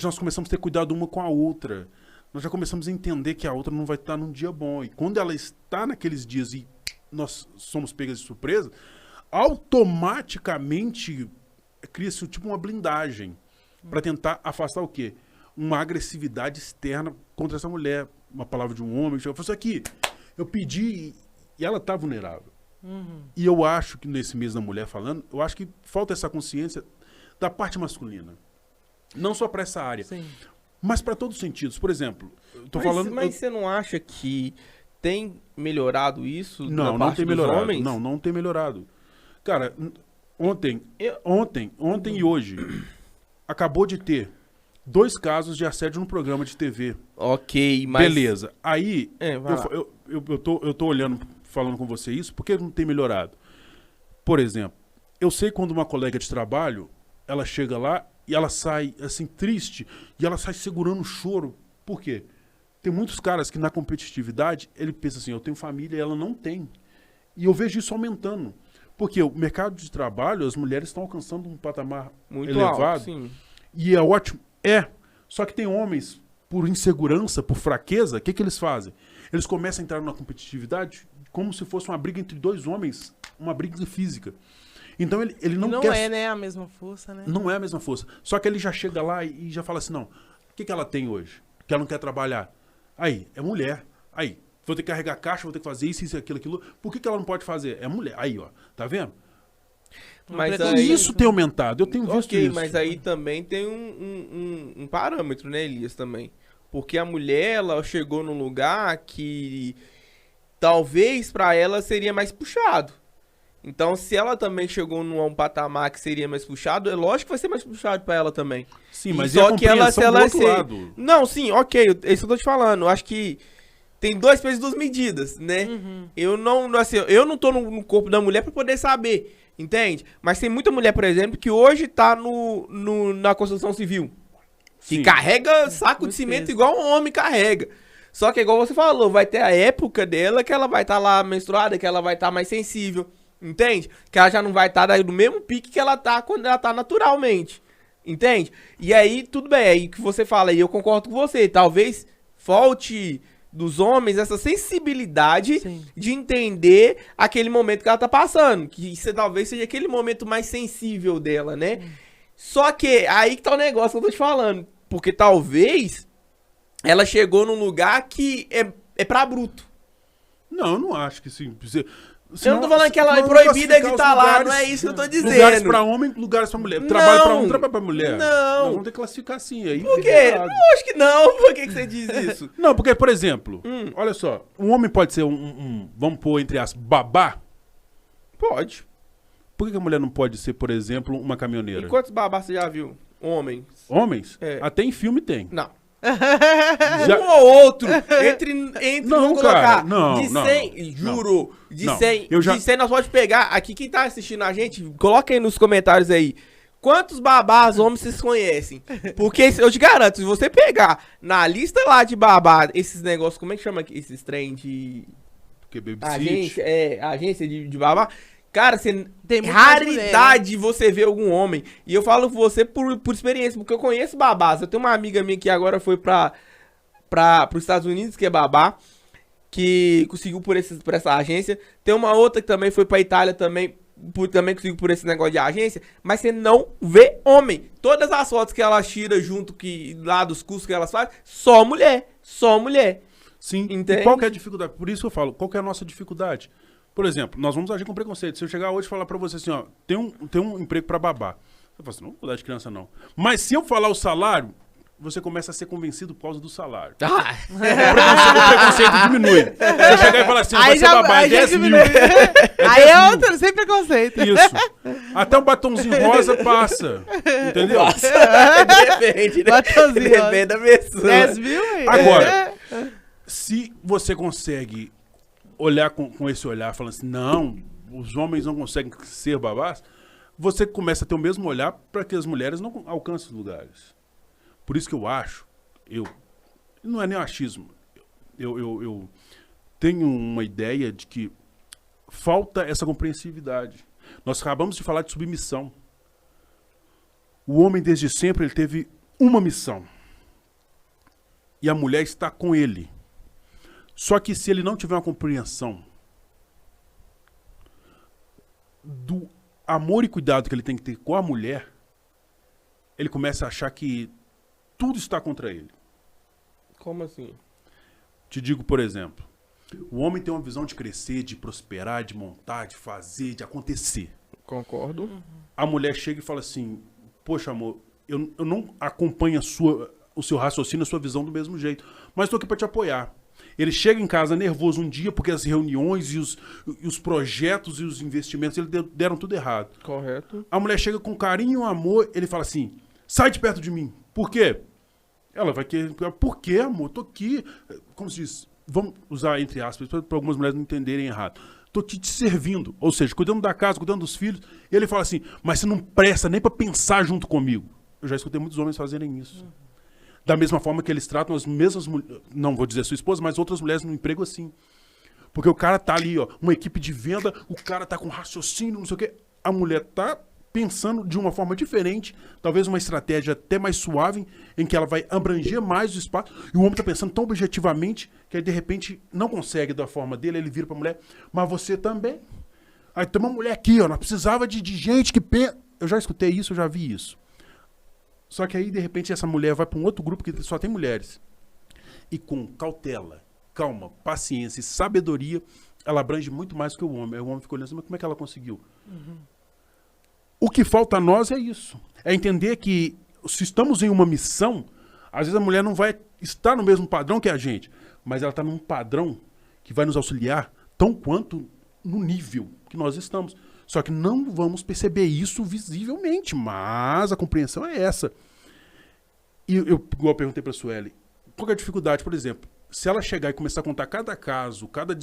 nós começamos a ter cuidado uma com a outra. Nós já começamos a entender que a outra não vai estar num dia bom. E quando ela está naqueles dias e nós somos pegas de surpresa, automaticamente cria-se tipo uma blindagem para tentar afastar o quê? Uma agressividade externa contra essa mulher. Uma palavra de um homem. Eu falei, isso aqui, eu pedi e ela está vulnerável. E eu acho que nesse mês da mulher falando, eu acho que falta essa consciência da parte masculina. Não só para essa área, mas para todos os sentidos. Por exemplo, mas você não acha que tem melhorado isso? Não, não tem melhorado. Homens? Não tem melhorado. Cara, ontem e hoje, acabou de ter 2 casos de assédio no programa de TV. Ok, mas... Beleza. Aí, vai lá. eu tô olhando, falando com você isso, porque não tem melhorado. Por exemplo, eu sei quando uma colega de trabalho, ela chega lá e ela sai, assim, triste, e ela sai segurando o choro. Por quê? Tem muitos caras que na competitividade, ele pensa assim, eu tenho família e ela não tem. E eu vejo isso aumentando. Porque o mercado de trabalho, as mulheres estão alcançando um patamar Muito elevado. alto, sim. E é ótimo. Só que tem homens, por insegurança, por fraqueza, o que eles fazem? Eles começam a entrar na competitividade como se fosse uma briga entre 2 homens, uma briga física. Então ele não quer... Não é, né, a mesma força, né? Não é a mesma força. Só que ele já chega lá e já fala assim, não, o que ela tem hoje? Que ela não quer trabalhar. Aí, é mulher. Aí, vou ter que carregar caixa, vou ter que fazer isso, aquilo. Por que ela não pode fazer? É mulher. Aí, ó, tá vendo? Mas E aí... Isso tem aumentado, eu tenho visto Ok, isso. mas aí também tem um parâmetro, né, Elias, também. Porque a mulher, ela chegou num lugar que talvez pra ela seria mais puxado. Então, se ela também chegou num patamar que seria mais puxado, é lógico que vai ser mais puxado pra ela também. Sim, mas só e a que ela, se ela do outro lado? Não, sim, ok, isso eu tô te falando. Eu acho que tem 2 pesos e 2 medidas, né? Eu não, assim, eu não tô no corpo da mulher pra poder saber, entende? Mas tem muita mulher, por exemplo, que hoje tá na construção civil. Que Sim. carrega saco de Muito cimento peso. igual um homem carrega. Só que, igual você falou, vai ter a época dela que ela vai estar lá menstruada, que ela vai estar mais sensível. Entende? Que ela já não vai estar no mesmo pique que ela tá quando ela tá naturalmente. Entende? E aí, tudo bem, aí que você fala, e eu concordo com você, talvez falte dos homens essa sensibilidade Sim. de entender aquele momento que ela tá passando. Que isso talvez seja aquele momento mais sensível dela, né? Só que aí que tá o negócio que eu tô te falando. Porque talvez ela chegou num lugar que é pra bruto. Não, eu não acho que sim. Eu não tô falando que ela é proibida de estar lá, não é isso que eu tô dizendo. Lugares pra homem, lugares pra mulher. Trabalho pra homem, trabalho pra mulher. Não. Nós vamos ter que classificar assim. Aí Por fica quê? errado. Não, acho que não. Por que você diz isso? Não, porque, por exemplo, olha só, um homem pode ser vamos pôr entre as babá? Pode. Por que a mulher não pode ser, por exemplo, uma caminhoneira? E quantos babás você já viu? Homens? Homens? É. Até em filme tem. Não. Já- Um ou outro. Entre Não, vamos colocar, cara, não, de não, 100, juro, de Não, 100, eu já- de 100 nós pode pegar, aqui quem tá assistindo a gente, coloca aí nos comentários aí, quantos babás homens vocês conhecem? Porque eu te garanto, se você pegar na lista lá de babá, esses negócios, como é que chama esses trem de Porque baby agência, agência de babá, cara, você Tem muito raridade você ver algum homem. E eu falo com você por experiência, porque eu conheço babás. Eu tenho uma amiga minha que agora foi pros Estados Unidos, que é babá, que conseguiu por essa agência. Tem uma outra que também foi pra Itália também, também conseguiu por esse negócio de agência. Mas você não vê homem. Todas as fotos que ela tira junto lá dos cursos que elas fazem, só mulher. Só mulher. Sim. Entende? E qual que é a dificuldade? Por isso que eu falo, qual que é a nossa dificuldade? Por exemplo, nós vamos agir com preconceito. Se eu chegar hoje e falar pra você assim, ó, tem um emprego pra babá. Você fala assim, não vou cuidar de criança, não. Mas se eu falar o salário, você começa a ser convencido por causa do salário. Ah, O preconceito diminui. Se eu chegar e falar assim, vai ser babá, é 10 mil. Aí é outro, sem preconceito. Isso. Até um batomzinho rosa passa. Entendeu? depende, né? Batonzinho, Depende da pessoa. 10 mil aí. Agora, se você consegue olhar com esse olhar, falando assim, não, os homens não conseguem ser babás, você começa a ter o mesmo olhar para que as mulheres não alcancem os lugares. Por isso que eu acho, não é nem achismo, eu tenho uma ideia de que falta essa compreensividade. Nós acabamos de falar de submissão. O homem, desde sempre, ele teve uma missão. E a mulher está com ele. Só que se ele não tiver uma compreensão do amor e cuidado que ele tem que ter com a mulher, ele começa a achar que tudo está contra ele. Como assim? Te digo, por exemplo, o homem tem uma visão de crescer, de prosperar, de montar, de fazer, de acontecer. Concordo. A mulher chega e fala assim, poxa, amor, eu não acompanho o seu raciocínio, a sua visão do mesmo jeito, mas estou aqui para te apoiar. Ele chega em casa nervoso um dia porque as reuniões e os projetos e os investimentos ele deram tudo errado. Correto. A mulher chega com carinho e amor, ele fala assim, sai de perto de mim. Por quê? Ela vai querer... Por quê, amor? Tô aqui... Como se diz? Vamos usar entre aspas, para algumas mulheres não entenderem errado. Tô aqui te servindo. Ou seja, cuidando da casa, cuidando dos filhos. E ele fala assim, mas você não presta nem para pensar junto comigo. Eu já escutei muitos homens fazerem isso. Da mesma forma que eles tratam as mesmas mulheres... Não vou dizer sua esposa, mas outras mulheres no emprego assim. Porque o cara tá ali, ó, uma equipe de venda, o cara tá com raciocínio, não sei o quê. A mulher tá pensando de uma forma diferente, talvez uma estratégia até mais suave, em que ela vai abranger mais o espaço, e o homem tá pensando tão objetivamente, que aí de repente não consegue da forma dele, ele vira pra mulher, mas você também. Aí tem uma mulher aqui, ó, nós precisava de gente que pensa... Eu já escutei isso, eu já vi isso. Só que aí, de repente, essa mulher vai pra um outro grupo que só tem mulheres. E com cautela, calma, paciência e sabedoria, ela abrange muito mais que o homem. Aí o homem fica olhando assim, mas como é que ela conseguiu? O que falta a nós é isso. É entender que se estamos em uma missão, às vezes a mulher não vai estar no mesmo padrão que a gente, mas ela está num padrão que vai nos auxiliar tão quanto no nível que nós estamos. Só que não vamos perceber isso visivelmente, mas a compreensão é essa. E eu igual eu perguntei para a Sueli, qual que é a dificuldade, por exemplo, se ela chegar e começar a contar cada caso, cada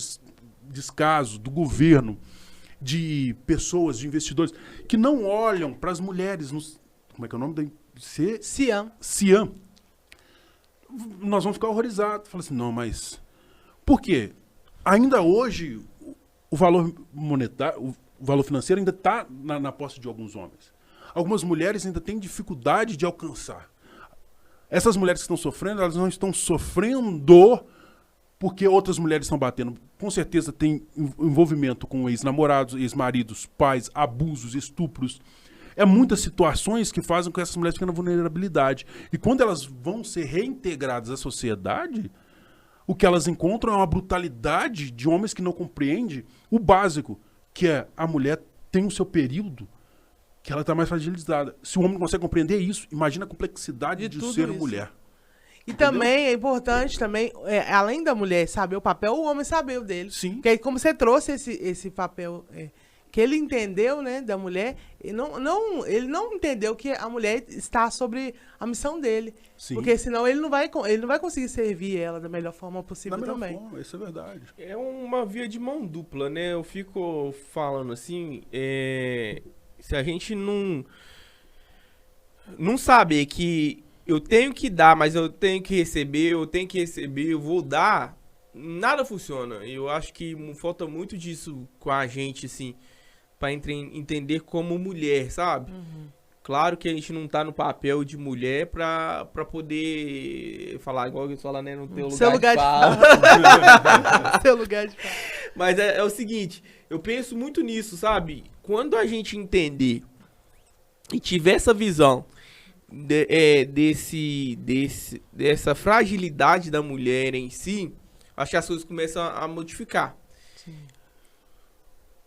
descaso do governo, de pessoas, de investidores, que não olham para as mulheres, como é que é o nome da... Ciam. Nós vamos ficar horrorizados. Fala assim, não, mas... Por quê? Ainda hoje, o valor monetário, o valor financeiro ainda está na posse de alguns homens. Algumas mulheres ainda têm dificuldade de alcançar. Essas mulheres que estão sofrendo, elas não estão sofrendo porque outras mulheres estão batendo. Com certeza tem envolvimento com ex-namorados, ex-maridos, pais, abusos, estupros. É muitas situações que fazem com que essas mulheres fiquem na vulnerabilidade. E quando elas vão ser reintegradas à sociedade, o que elas encontram é uma brutalidade de homens que não compreendem o básico, que é a mulher tem o seu período que ela está mais fragilizada. Se o homem não consegue compreender isso, imagina a complexidade de ser mulher. E também é importante, também, além da mulher saber o papel, o homem saber o dele. Sim. Porque aí, como você trouxe esse papel que ele entendeu, né, da mulher, ele não entendeu que a mulher está sobre a missão dele. Sim. Porque senão ele não vai conseguir servir ela da melhor forma possível também. Da melhor forma, isso é verdade. É uma via de mão dupla, né? Eu fico falando assim, se a gente não saber que eu tenho que dar, mas eu tenho que receber, eu vou dar, nada funciona. Eu acho que falta muito disso com a gente, assim, pra entender como mulher, sabe? Claro que a gente não tá no papel de mulher pra poder falar, igual eles falam, né? No teu lugar de fala. Seu lugar de fala. Mas é o seguinte, eu penso muito nisso, sabe? Quando a gente entender e tiver essa visão dessa fragilidade da mulher em si, acho que as coisas começam a modificar. Sim.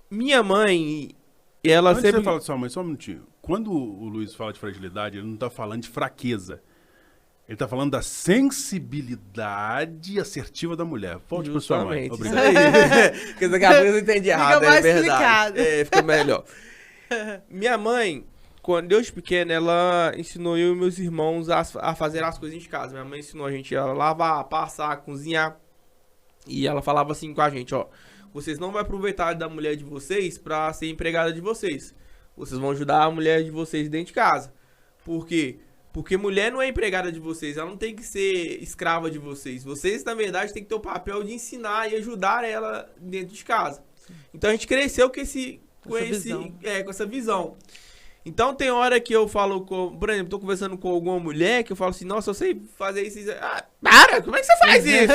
Minha mãe, ela Antes sempre... de você falar de sua mãe, só um minutinho. Quando o Luiz fala de fragilidade, ele não está falando de fraqueza. Ele está falando da sensibilidade assertiva da mulher. Volte para sua mãe. Obrigado. Porque daqui a pouco eu entendi errado, Fica mais verdade. explicado. Fica melhor. Minha mãe, quando desde pequena, ela ensinou eu e meus irmãos a fazer as coisas de casa. Minha mãe ensinou a gente a lavar, passar, cozinhar. E ela falava assim com a gente, ó. Vocês não vão aproveitar da mulher de vocês pra ser empregada de vocês. Vocês vão ajudar a mulher de vocês dentro de casa. Por quê? Porque mulher não é empregada de vocês. Ela não tem que ser escrava de vocês. Vocês, na verdade, têm que ter o papel de ensinar e ajudar ela dentro de casa. Então a gente cresceu com essa visão. Então tem hora que eu falo por exemplo, tô conversando com alguma mulher que eu falo assim, nossa, eu sei fazer isso. Para, como é que você faz isso?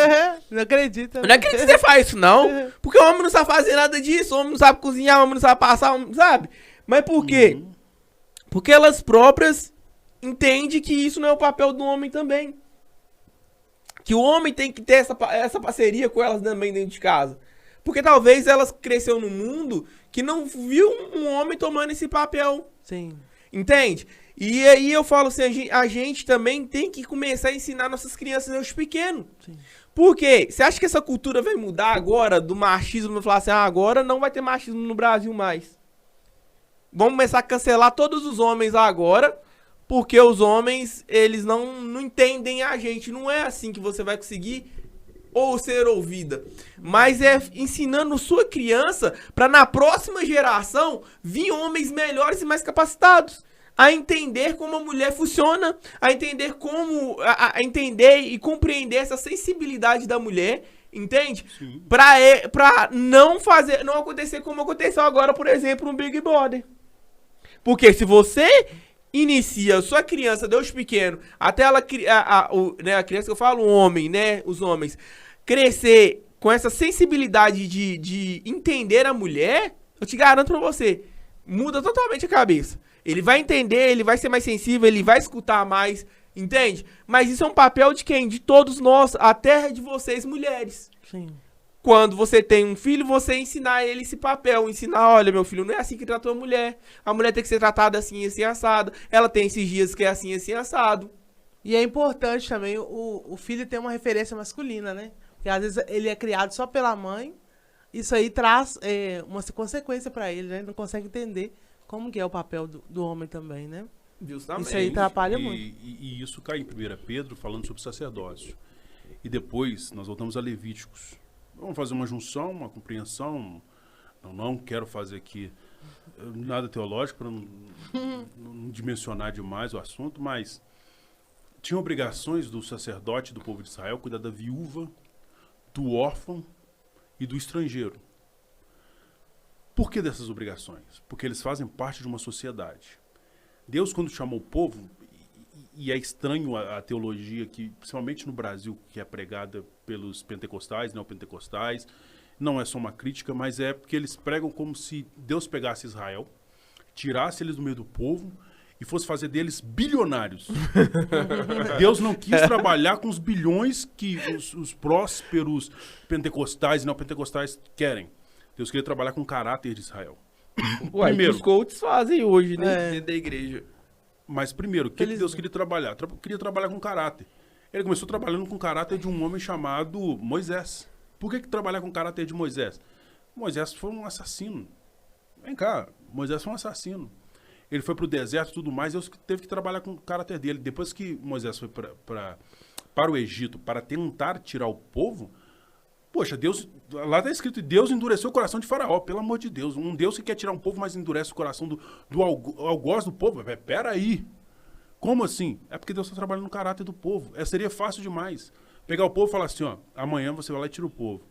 Não acredito. Eu não acredito que você faz isso, não. Porque o homem não sabe fazer nada disso, o homem não sabe cozinhar, o homem não sabe passar, sabe? Mas por quê? Porque elas próprias entendem que isso não é o papel do homem também. Que o homem tem que ter essa parceria com elas também dentro de casa. Porque talvez elas cresceram num mundo que não viu um homem tomando esse papel. Sim. Entende? E aí eu falo assim, a gente também tem que começar a ensinar nossas crianças desde pequeno. Sim. Por quê? Você acha que essa cultura vai mudar agora do machismo? Falar assim, agora não vai ter machismo no Brasil mais. Vamos começar a cancelar todos os homens agora, porque os homens, eles não entendem a gente. Não é assim que você vai conseguir ou ser ouvida. Mas é ensinando sua criança para na próxima geração vir homens melhores e mais capacitados. A entender como a mulher funciona, a entender como, a entender e compreender essa sensibilidade da mulher, entende? Pra não acontecer como aconteceu agora, por exemplo, no Big Brother. Porque se você inicia sua criança, Deus pequeno, até ela, a criança que eu falo, o homem, né, os homens, crescer com essa sensibilidade de entender a mulher, eu te garanto pra você, muda totalmente a cabeça. Ele vai entender, ele vai ser mais sensível, ele vai escutar mais, entende? Mas isso é um papel de quem? De todos nós, até de vocês, mulheres. Sim. Quando você tem um filho, você ensinar ele esse papel. Ensinar, olha, meu filho, não é assim que trata a mulher. A mulher tem que ser tratada assim, assim, assado. Ela tem esses dias que é assim, assim, assado. E é importante também o filho ter uma referência masculina, né? Porque às vezes ele é criado só pela mãe. Isso aí traz uma consequência pra ele, né? Ele não consegue entender como que é o papel do homem também, né? Justamente. Isso aí atrapalha muito. E isso cai em 1 Pedro, falando sobre sacerdócio. E depois nós voltamos a Levíticos. Vamos fazer uma junção, uma compreensão. Não quero fazer aqui nada teológico para não dimensionar demais o assunto, mas tinha obrigações do sacerdote do povo de Israel cuidar da viúva, do órfão e do estrangeiro. Por que dessas obrigações? Porque eles fazem parte de uma sociedade. Deus, quando chamou o povo, e é estranho a teologia que, principalmente no Brasil, que é pregada pelos pentecostais, neopentecostais, não é só uma crítica, mas é porque eles pregam como se Deus pegasse Israel, tirasse eles do meio do povo e fosse fazer deles bilionários. Deus não quis trabalhar com os bilhões que os prósperos pentecostais e neopentecostais querem. Deus queria trabalhar com o caráter de Israel. Ué, Primeiro, que os coaches fazem hoje, né? Dentro da igreja. Mas primeiro, o que Deus queria trabalhar? Queria trabalhar com caráter. Ele começou trabalhando com o caráter de um homem chamado Moisés. Por que trabalhar com o caráter de Moisés? Moisés foi um assassino. Vem cá, Moisés foi um assassino. Ele foi para o deserto e tudo mais, Deus teve que trabalhar com o caráter dele. Depois que Moisés foi para o Egito para tentar tirar o povo, poxa, Deus, lá está escrito, Deus endureceu o coração de Faraó, pelo amor de Deus. Um Deus que quer tirar um povo, mas endurece o coração do algoz do povo. Pera aí. Como assim? É porque Deus está trabalhando no caráter do povo. Seria fácil demais. Pegar o povo e falar assim, ó, amanhã você vai lá e tira o povo.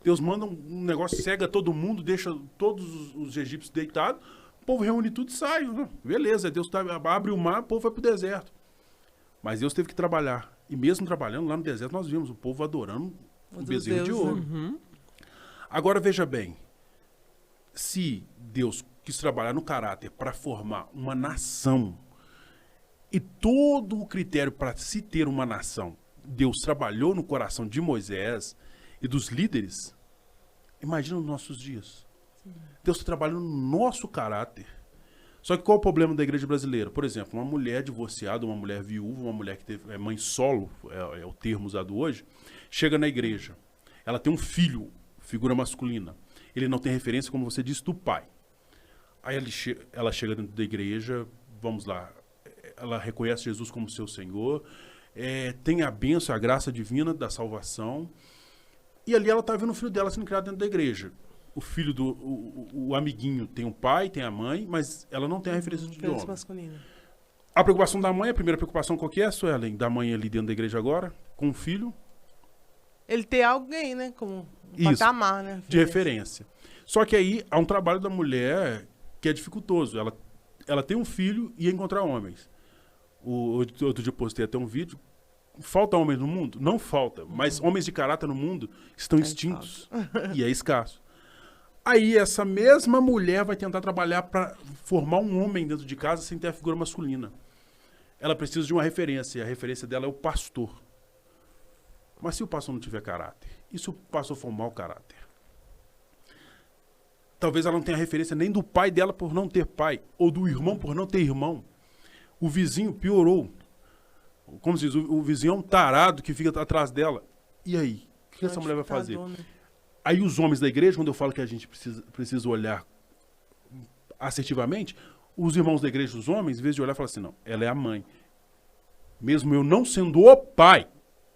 Deus manda um negócio, cega todo mundo, deixa todos os egípcios deitados, o povo reúne tudo e sai. Beleza, Deus abre o mar, o povo vai pro deserto. Mas Deus teve que trabalhar. E mesmo trabalhando lá no deserto, nós vimos o povo adorando o bezerro de ouro. Uhum. Agora veja bem, se Deus quis trabalhar no caráter para formar uma nação, e todo o critério para se ter uma nação, Deus trabalhou no coração de Moisés e dos líderes, imagina nos nossos dias. Sim. Deus está trabalhando no nosso caráter. Só que qual é o problema da igreja brasileira? Por exemplo, uma mulher divorciada, uma mulher viúva, uma mulher que é mãe solo, é o termo usado hoje, chega na igreja. Ela tem um filho, figura masculina. Ele não tem referência, como você disse, do pai. Aí ela chega dentro da igreja, vamos lá, ela reconhece Jesus como seu Senhor, tem a bênção, a graça divina da salvação, e ali ela está vendo o filho dela sendo criado dentro da igreja. O filho o amiguinho tem o pai, tem a mãe, mas ela não tem a referência de homem. Masculino. A preocupação da mãe, a primeira preocupação qual que é, Suelen? Da mãe ali dentro da igreja agora, com o filho? Ele ter alguém, né? Como um patamar, né? De referência. Só que aí há um trabalho da mulher que é dificultoso. Ela tem um filho e ia encontrar homens. Outro dia eu postei até um vídeo. Falta homens no mundo? Não falta. Mas homens de caráter no mundo estão extintos. E é escasso. Aí essa mesma mulher vai tentar trabalhar para formar um homem dentro de casa sem ter a figura masculina. Ela precisa de uma referência. E a referência dela é o pastor. Mas se o pastor não tiver caráter? E se o pastor for mau caráter? Talvez ela não tenha referência nem do pai dela por não ter pai. Ou do irmão por não ter irmão. O vizinho piorou. Como se diz, o vizinho é um tarado que fica atrás dela. E aí? O que essa mulher vai fazer? Aí os homens da igreja, quando eu falo que a gente precisa olhar assertivamente, Os irmãos da igreja, os homens, em vez de olhar e falar assim, não, ela é a mãe. Mesmo eu não sendo o pai,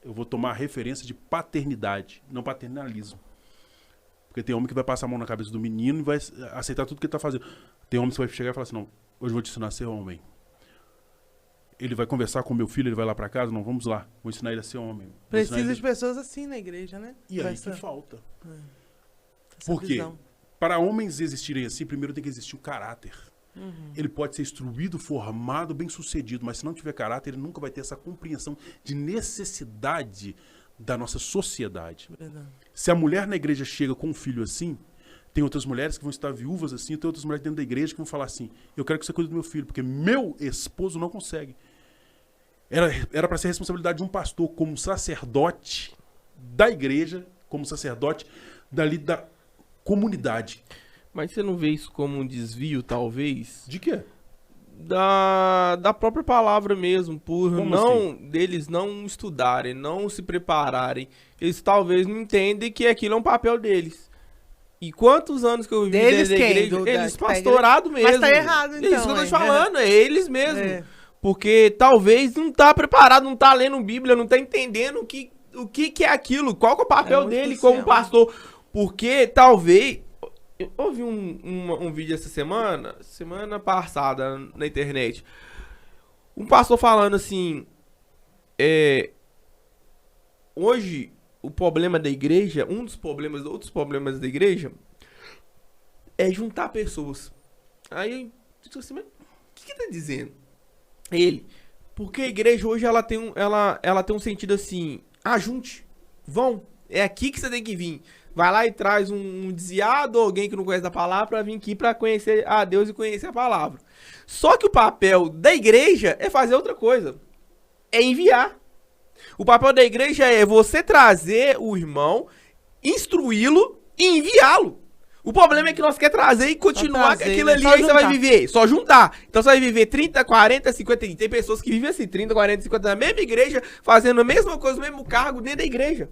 eu vou tomar a referência de paternidade, não paternalismo. Porque tem homem que vai passar a mão na cabeça do menino e vai aceitar tudo que ele tá fazendo. Tem homem que vai chegar e falar assim, não, hoje eu vou te ensinar a ser homem. Ele vai conversar com o meu filho, ele vai lá pra casa, não, vamos lá, vou ensinar ele a ser homem. Precisa de pessoas assim na igreja, né? E aí que falta. Essa Por quê? visão. Para homens existirem assim, primeiro tem que existir o caráter. Ele pode ser instruído, formado, bem-sucedido, mas se não tiver caráter, ele nunca vai ter essa compreensão de necessidade da nossa sociedade. Verdade. Se a mulher na igreja chega com um filho assim, tem outras mulheres que vão estar viúvas assim, tem outras mulheres dentro da igreja que vão falar assim, eu quero que você cuide do meu filho, porque meu esposo não consegue. Era para ser a responsabilidade de um pastor como sacerdote da igreja, como sacerdote dali da comunidade. Mas você não vê isso como um desvio, talvez? De quê? Da própria palavra mesmo, por Como não assim? deles não estudarem, não se prepararem. Eles talvez não entendem que aquilo é um papel deles. E quantos anos que eu vivi Deles dentro da quem? igreja? Eles, Da pastorado mesmo. Mas tá errado, então, É isso que eu tô te hein? falando, é eles mesmo. É. Porque talvez não tá preparado, não tá lendo Bíblia, não tá entendendo o que é aquilo, qual que é o papel muito dele crucial. como pastor. Porque talvez... Eu ouvi um vídeo essa semana passada na internet. Um pastor falando assim, hoje o problema da igreja, outros problemas da igreja é juntar pessoas. Aí eu disse assim, mas o que tá dizendo? Ele, porque a igreja hoje ela tem um sentido assim, junte, vão, é aqui que você tem que vir. Vai lá e traz um desviado, alguém que não conhece a palavra, pra vir aqui pra conhecer a Deus e conhecer a palavra. Só que o papel da igreja é fazer outra coisa. É enviar. O papel da igreja é você trazer o irmão, instruí-lo e enviá-lo. O problema é que nós quer trazer e continuar com aquilo ali, aí você vai viver, só juntar. Então você vai viver 30, 40, 50, tem pessoas que vivem assim, 30, 40, 50 na mesma igreja, fazendo a mesma coisa, o mesmo cargo dentro da igreja.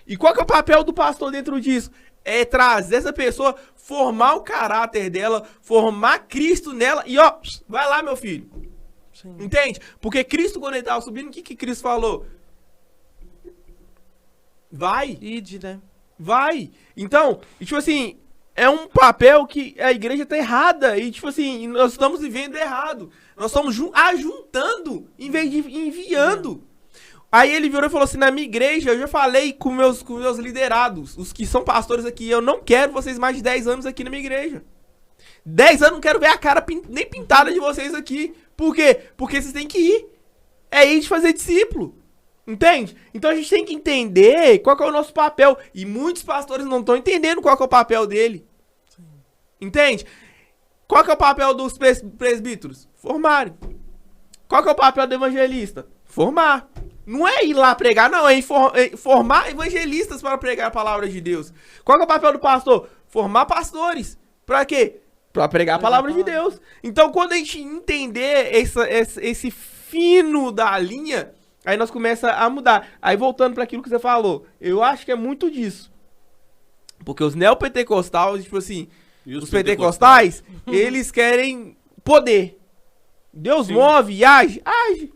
E qual que é o papel do pastor dentro disso? É trazer essa pessoa, formar o caráter dela, formar Cristo nela e vai lá, meu filho. Sim. Entende? Porque Cristo, quando ele estava subindo, o que Cristo falou? Vai. Ide, né? Vai. Então, tipo assim, é um papel que a igreja tá errada. E tipo assim, nós estamos vivendo errado. Nós estamos ajuntando em vez de enviando. Aí ele virou e falou assim, na minha igreja, eu já falei com meus liderados, os que são pastores aqui, eu não quero vocês mais de 10 anos aqui na minha igreja. 10 anos não quero ver a cara nem pintada de vocês aqui. Por quê? Porque vocês têm que ir. É ir de fazer discípulo. Entende? Então a gente tem que entender qual que é o nosso papel. E muitos pastores não estão entendendo qual que é o papel dele. Sim. Entende? Qual que é o papel dos presbíteros? Formarem. Qual que é o papel do evangelista? Formar. Não é ir lá pregar, não. É formar evangelistas para pregar a palavra de Deus. Qual que é o papel do pastor? Formar pastores. Para quê? Para pregar a palavra de Deus. Então, quando a gente entender esse fino da linha, aí nós começa a mudar. Aí, voltando para aquilo que você falou, eu acho que é muito disso. Porque os neopentecostais, tipo assim, os pentecostais, eles querem poder. Deus move e age.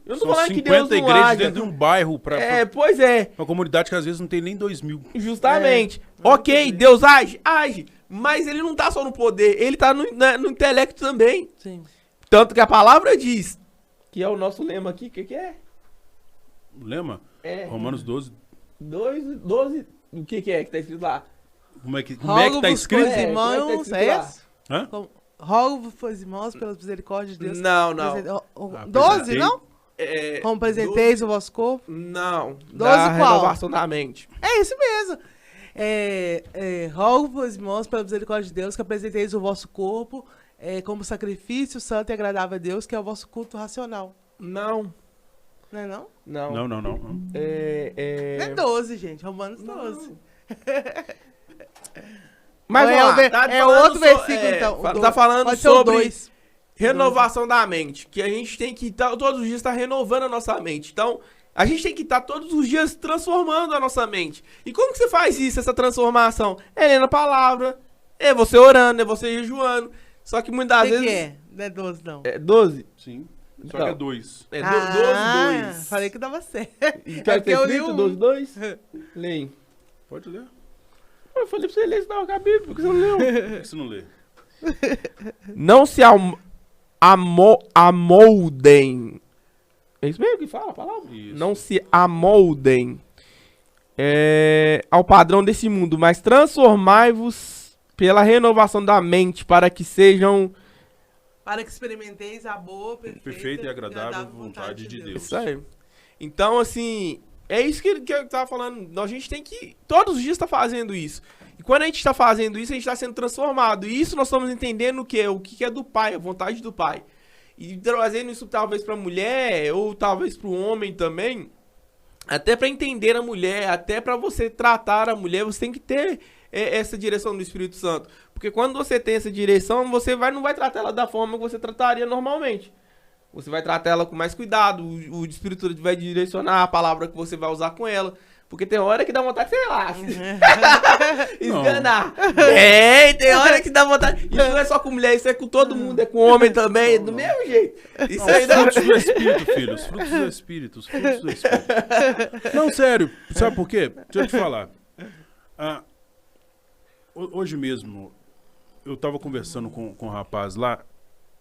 Eu não tô falando que Deus não age. dentro de um bairro pra pois é. uma comunidade que às vezes não tem nem 2.000. Justamente. Ok, Deus age. Mas ele não tá só no poder, ele tá no intelecto também. Sim. Tanto que a palavra diz, que é o nosso lema aqui, o que é? O lema? É. Romanos 12. 12, o que é que tá escrito lá? Como é que tá Rogo-vos, escrito? pois, irmãos, como é que tá escrito lá? esse? Hã? Rogo-vos, pois, irmãos, pelas misericórdias de Deus. Não. 12, não? Como apresenteis 12, o vosso corpo. Não. 12 da qual? renovação da mente. É isso mesmo. Rogo-vos, irmãos, pela misericórdia de Deus, que apresenteis o vosso corpo como sacrifício santo e agradável a Deus, que é o vosso culto racional. Não. Não é não? Não. Não. Não é 12, gente. Romanos 12. Mas Não, vamos lá, tá falando outro versículo, então. Tá falando Pode ser o sobre 2. renovação da mente. Que a gente tem que todos os dias estar renovando a nossa mente. Então, a gente tem que estar todos os dias transformando a nossa mente. E como que você faz isso, essa transformação? É lendo a palavra, é você orando, é você jejuando. Só que muitas vezes... Não é 12, não. É 12? Sim. Só Então. que é 2. É 12, 2. Falei que dava certo. E tá porque eu li escrito um. 12, 2? Leia. Pode ler. Eu falei pra você ler, senão eu acabei, porque você não leu. Por que você não lê? Não se amoldem. É isso mesmo que fala a palavra? Isso. Não se amoldem ao padrão desse mundo, mas transformai-vos pela renovação da mente para que sejam... Para que experimenteis a boa, Perfeita e agradável vontade de Deus. Isso aí. Então, assim, é isso que eu tava falando. A gente tem que, todos os dias, tá fazendo isso. E quando a gente tá fazendo isso, a gente tá sendo transformado. E isso nós estamos entendendo o que é do Pai, a vontade do Pai. E trazendo isso talvez pra mulher, ou talvez pro homem também, até pra entender a mulher, até pra você tratar a mulher, você tem que ter essa direção do Espírito Santo. Porque quando você tem essa direção, você não vai tratar ela da forma que você trataria normalmente. Você vai tratar ela com mais cuidado, o Espírito Santo vai direcionar a palavra que você vai usar com ela. Porque tem hora que dá vontade, sei lá, esganar. Tem hora que dá vontade. Isso não é só com mulher, isso é com todo mundo, é com homem também, do mesmo jeito. Isso aí dá... Frutos do Espírito, filhos. Frutos do Espírito. Os frutos do Espírito. Não, sério. Sabe por quê? Deixa eu te falar. Hoje mesmo, eu tava conversando com um rapaz lá,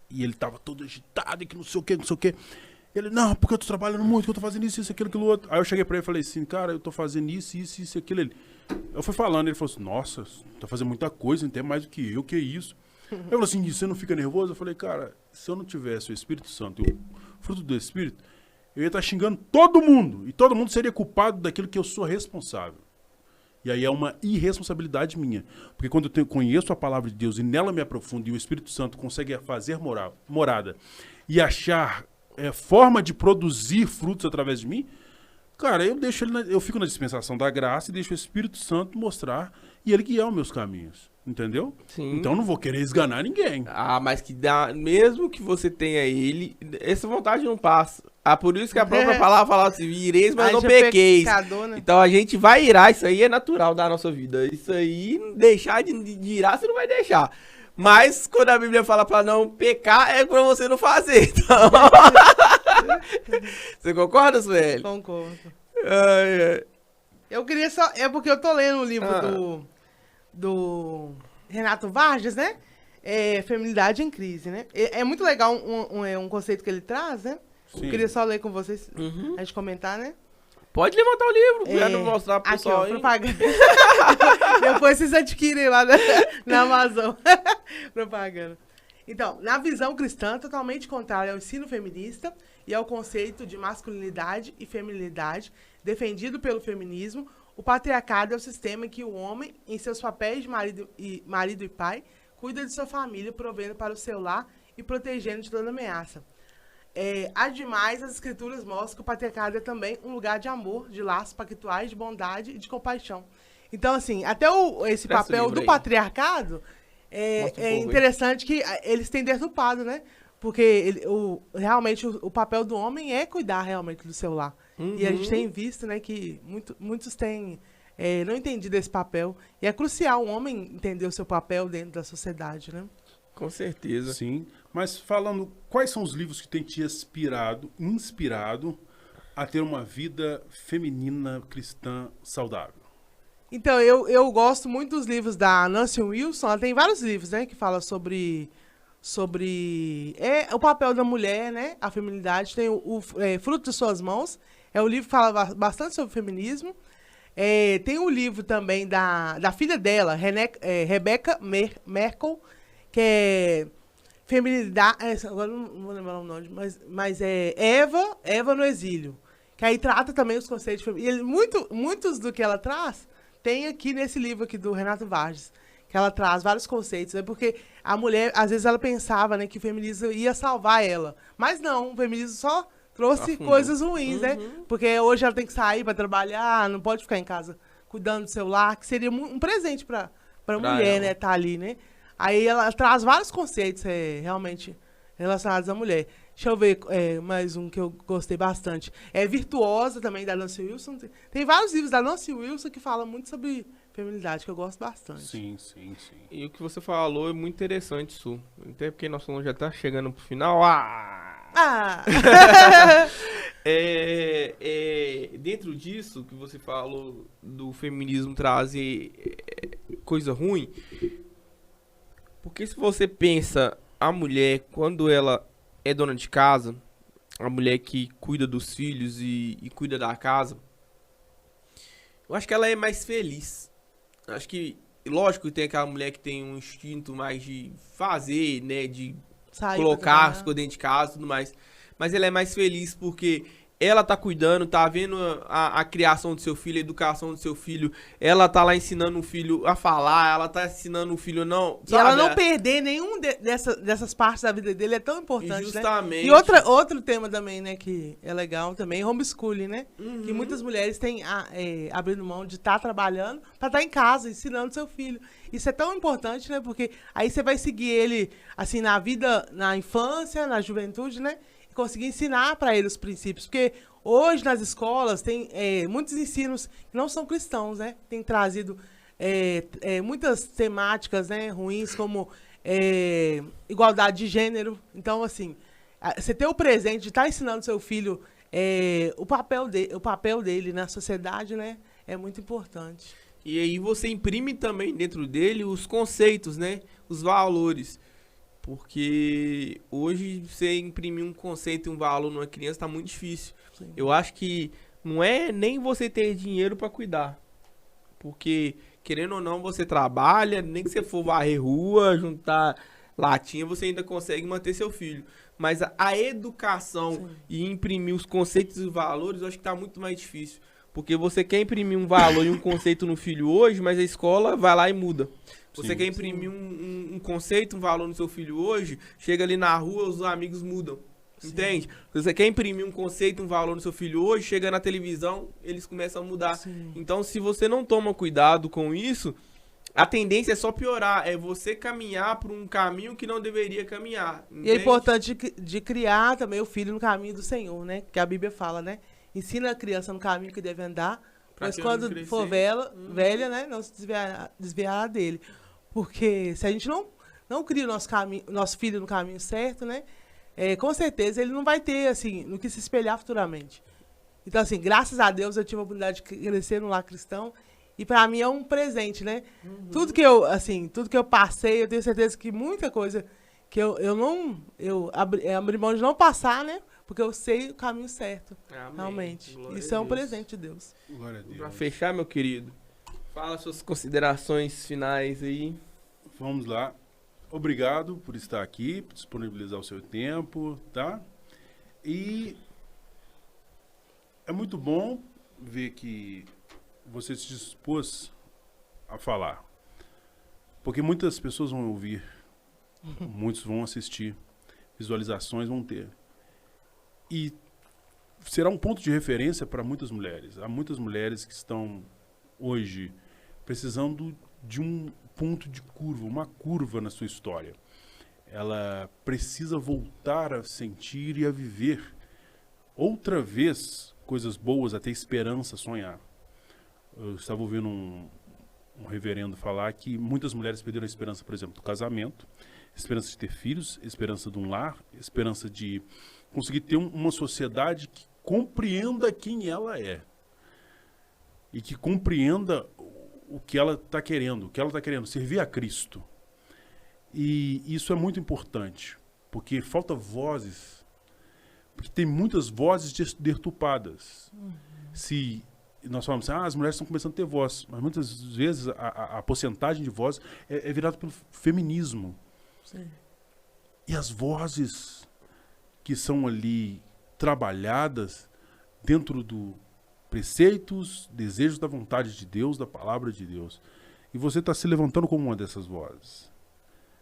e ele tava todo agitado, e que não sei o que, não sei o que. Ele, não, porque eu tô trabalhando muito, que eu tô fazendo isso, aquilo, aquilo outro. Aí eu cheguei pra ele e falei assim, cara, eu tô fazendo isso, aquilo. Eu fui falando, ele falou assim, nossa, tá fazendo muita coisa, até mais do que eu, que isso. Eu falei assim, você não fica nervoso? Eu falei, cara, se eu não tivesse o Espírito Santo, o fruto do Espírito, eu ia estar xingando todo mundo, e todo mundo seria culpado daquilo que eu sou responsável. E aí é uma irresponsabilidade minha. Porque quando eu conheço a palavra de Deus e nela me aprofundo, e o Espírito Santo consegue fazer morada e achar forma de produzir frutos através de mim, cara, eu fico na dispensação da graça e deixo o Espírito Santo mostrar e ele guiar os meus caminhos. Entendeu? Sim. Então eu não vou querer esganar ninguém. Mas que dá, mesmo que você tenha ele, essa vontade não passa. Por isso que a própria palavra fala assim, ireis, mas não pequeis. Pecador, né? Então a gente vai irar, isso aí é natural da nossa vida. Isso aí, deixar de irar, você não vai deixar. Mas quando a Bíblia fala pra não pecar, é pra você não fazer. Então... Você concorda, Sueli? Concordo. Ai. Eu queria só... É porque eu tô lendo o livro do Renato Vargas, né? Feminilidade em Crise, né? É muito legal um conceito que ele traz, né? Sim. Eu queria só ler com vocês, Uhum. a gente comentar, né? Pode levantar o livro, pra não mostrar pro Aqui, pessoal ó, aí. propaganda. Depois vocês adquirem lá na Amazon. Propaganda. Então, na visão cristã, totalmente contrária ao ensino feminista e ao conceito de masculinidade e feminilidade defendido pelo feminismo, o patriarcado é o sistema em que o homem, em seus papéis de marido e pai, cuida de sua família, provendo para o seu lar e protegendo de toda ameaça. Ademais, as escrituras mostram que o patriarcado é também um lugar de amor, de laços pactuais, de bondade e de compaixão. Então, assim, até esse Presta papel livro do aí. patriarcado Mostra um pouco aí. interessante que eles têm deturpado, né? Porque realmente o papel do homem é cuidar realmente do seu lar. E a gente tem visto, né, que muitos têm não entendido esse papel. E é crucial o homem entender o seu papel dentro da sociedade, né? Com certeza. Sim, mas falando, quais são os livros que têm te inspirado a ter uma vida feminina cristã saudável? Então, eu gosto muito dos livros da Nancy Wilson. Ela tem vários livros, né, que falam sobre o papel da mulher, né, a feminilidade. Tem o Fruto de Suas Mãos, é o livro que fala bastante sobre feminismo. Tem o livro também da filha dela, Rebecca Merkel, que é feminilidade, agora não vou lembrar o nome, mas é Eva no Exílio, que aí trata também os conceitos femininos. Muitos do que ela traz tem aqui nesse livro aqui do Renato Vargas, que ela traz vários conceitos, né? Porque a mulher, às vezes ela pensava, né, que o feminismo ia salvar ela, mas não, o feminismo só trouxe coisas ruins, né? Porque hoje ela tem que sair para trabalhar, não pode ficar em casa cuidando do celular, que seria um presente para mulher, ela. né, tá ali, né? Aí ela traz vários conceitos realmente relacionados à mulher. Deixa eu ver mais um que eu gostei bastante. Virtuosa também, da Nancy Wilson. Tem vários livros da Nancy Wilson que falam muito sobre feminilidade, que eu gosto bastante. Sim, sim, sim. E o que você falou é muito interessante, Su. Até porque nosso salão já tá chegando pro final. Ah! Dentro disso que você falou do feminismo trazer coisa ruim, porque se você pensa a mulher, quando ela é dona de casa, a mulher que cuida dos filhos e cuida da casa, eu acho que ela é mais feliz. Acho que, lógico que tem aquela mulher que tem um instinto mais de fazer, né, de colocar as coisas dentro de casa e tudo mais. Mas ela é mais feliz porque ela tá cuidando, tá vendo a criação do seu filho, a educação do seu filho. Ela tá lá ensinando o filho a falar, ela tá ensinando o filho não... E ela não perder nenhum dessas partes da vida dele é tão importante, justamente. Né? E outro tema também, né, que é legal também, homeschooling, né? Uhum. Que muitas mulheres têm abrindo mão de estar trabalhando para estar em casa, ensinando seu filho. Isso é tão importante, né? Porque aí você vai seguir ele, assim, na vida, na infância, na juventude, né? Conseguir ensinar para ele os princípios, porque hoje nas escolas tem muitos ensinos que não são cristãos, né? Tem trazido muitas temáticas, né, ruins, como igualdade de gênero. Então, assim, você ter o presente de estar ensinando seu filho o papel dele na sociedade, né, é muito importante. E aí você imprime também dentro dele os conceitos, né, os valores. Porque hoje você imprimir um conceito e um valor numa criança tá muito difícil. Sim. Eu acho que não é nem você ter dinheiro para cuidar. Porque, querendo ou não, você trabalha, nem que você for varrer rua, juntar latinha, você ainda consegue manter seu filho. Mas a educação Sim. e imprimir os conceitos e valores, eu acho que tá muito mais difícil. Porque você quer imprimir um valor e um conceito no filho hoje, mas a escola vai lá e muda. Você quer imprimir um conceito, um valor no seu filho hoje, chega ali na rua, os amigos mudam. Sim. Entende? Você quer imprimir um conceito, um valor no seu filho hoje, chega na televisão, eles começam a mudar. Sim. Então, se você não toma cuidado com isso, a tendência é só piorar. É você caminhar por um caminho que não deveria caminhar. Entende? E é importante de criar também o filho no caminho do Senhor, né? Que a Bíblia fala, né? Ensina a criança no caminho que deve andar, mas quando for velha, né, não se desviar dele. Porque se a gente não cria o nosso filho no caminho certo, né, com certeza ele não vai ter, assim, no que se espelhar futuramente. Então, assim, graças a Deus eu tive a oportunidade de crescer no lar cristão e para mim é um presente, né? Uhum. Tudo que eu passei, eu tenho certeza que muita coisa que eu abri mão de não passar, né? Porque eu sei o caminho certo. Amém. Realmente. Glória Isso é um presente de Deus. Glória a Deus. Pra fechar, meu querido, fala suas considerações finais aí. Vamos lá. Obrigado por estar aqui, por disponibilizar o seu tempo, tá? E é muito bom ver que você se dispôs a falar. Porque muitas pessoas vão ouvir, muitos vão assistir, visualizações vão ter. E será um ponto de referência para muitas mulheres. Há muitas mulheres que estão hoje precisando de um ponto de curva, uma curva na sua história. Ela precisa voltar a sentir e a viver outra vez coisas boas, a ter esperança, a sonhar. Eu estava ouvindo um reverendo falar que muitas mulheres perderam a esperança, por exemplo, do casamento, esperança de ter filhos, esperança de um lar, esperança de conseguir ter uma sociedade que compreenda quem ela é e que compreenda o que ela está querendo, servir a Cristo. E isso é muito importante, porque falta vozes, porque tem muitas vozes deturpadas. Uhum. Se nós falamos assim, as mulheres estão começando a ter voz, mas muitas vezes a porcentagem de voz é virada pelo feminismo. Sim. E as vozes que são ali trabalhadas dentro do preceitos, desejos da vontade de Deus, da palavra de Deus. E você está se levantando como uma dessas vozes.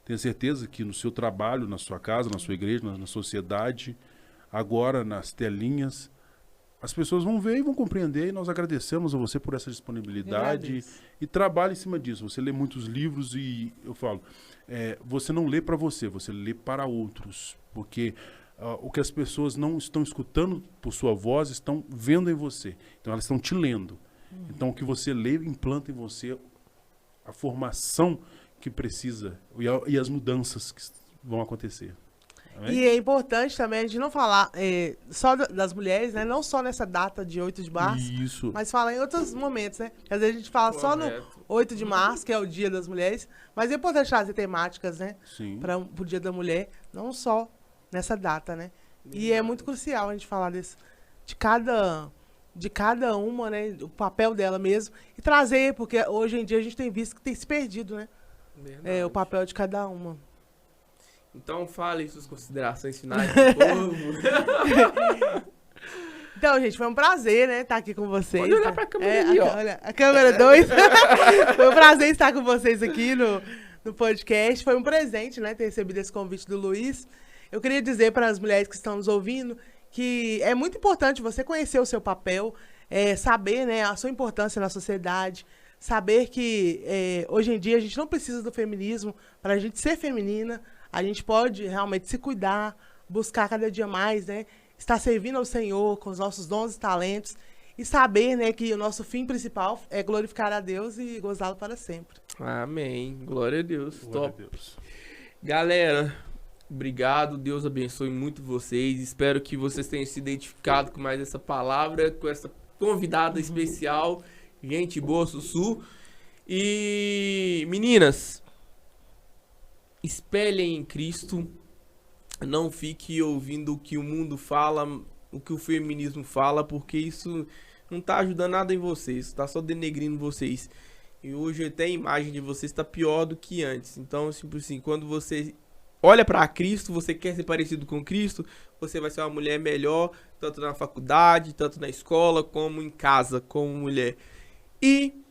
Tenha certeza que no seu trabalho, na sua casa, na sua igreja, na sociedade, agora nas telinhas, as pessoas vão ver e vão compreender, e nós agradecemos a você por essa disponibilidade e trabalhe em cima disso. Você lê muitos livros e eu falo, você não lê para você lê para outros, porque o que as pessoas não estão escutando por sua voz, estão vendo em você. Então elas estão te lendo. Então o que você lê, implanta em você a formação que precisa e as mudanças que vão acontecer. Amém? E é importante também a gente não falar só das mulheres, né? Não só nessa data de 8 de março, Isso. mas falar em outros momentos, né? Às vezes a gente fala só no 8 de março, que é o Dia das Mulheres, mas é importante trazer temáticas, né? Sim. Para o Dia da Mulher, não só nessa data, né? E é muito crucial a gente falar de cada uma, né? O papel dela mesmo. E trazer, porque hoje em dia a gente tem visto que tem se perdido, né? O papel de cada uma. Então fale suas considerações finais do povo. Então, gente, foi um prazer, né? Estar aqui com vocês. Pode olhar pra câmera ali, ó. Olha, a câmera 2. Foi um prazer estar com vocês aqui no podcast. Foi um presente, né? Ter recebido esse convite do Luiz. Eu queria dizer para as mulheres que estão nos ouvindo que é muito importante você conhecer o seu papel, saber, né, a sua importância na sociedade, saber que hoje em dia a gente não precisa do feminismo para a gente ser feminina, a gente pode realmente se cuidar, buscar cada dia mais, né, estar servindo ao Senhor com os nossos dons e talentos e saber, né, que o nosso fim principal é glorificar a Deus e gozá-lo para sempre. Amém. Glória a Deus. Glória Top. a Deus. Galera, obrigado. Deus abençoe muito vocês. Espero que vocês tenham se identificado com mais essa palavra, com essa convidada especial. Gente boa, Sussu. E, meninas, espelhem em Cristo. Não fique ouvindo o que o mundo fala, o que o feminismo fala, porque isso não tá ajudando nada em vocês, tá só denegrindo vocês. E hoje até a imagem de vocês tá pior do que antes. Então, assim, quando você olha para Cristo, você quer ser parecido com Cristo, você vai ser uma mulher melhor, tanto na faculdade, tanto na escola, como em casa, como mulher. E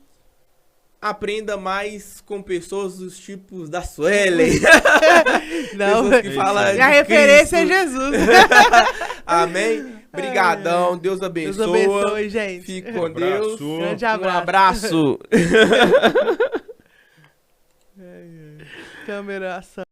aprenda mais com pessoas dos tipos da Suelen. Não, pessoas que falam e a de referência Cristo. é Jesus. Amém? Brigadão, Deus abençoe. Deus abençoe, gente. Fique com Deus. Grande Um abraço. abraço. Câmera, ação.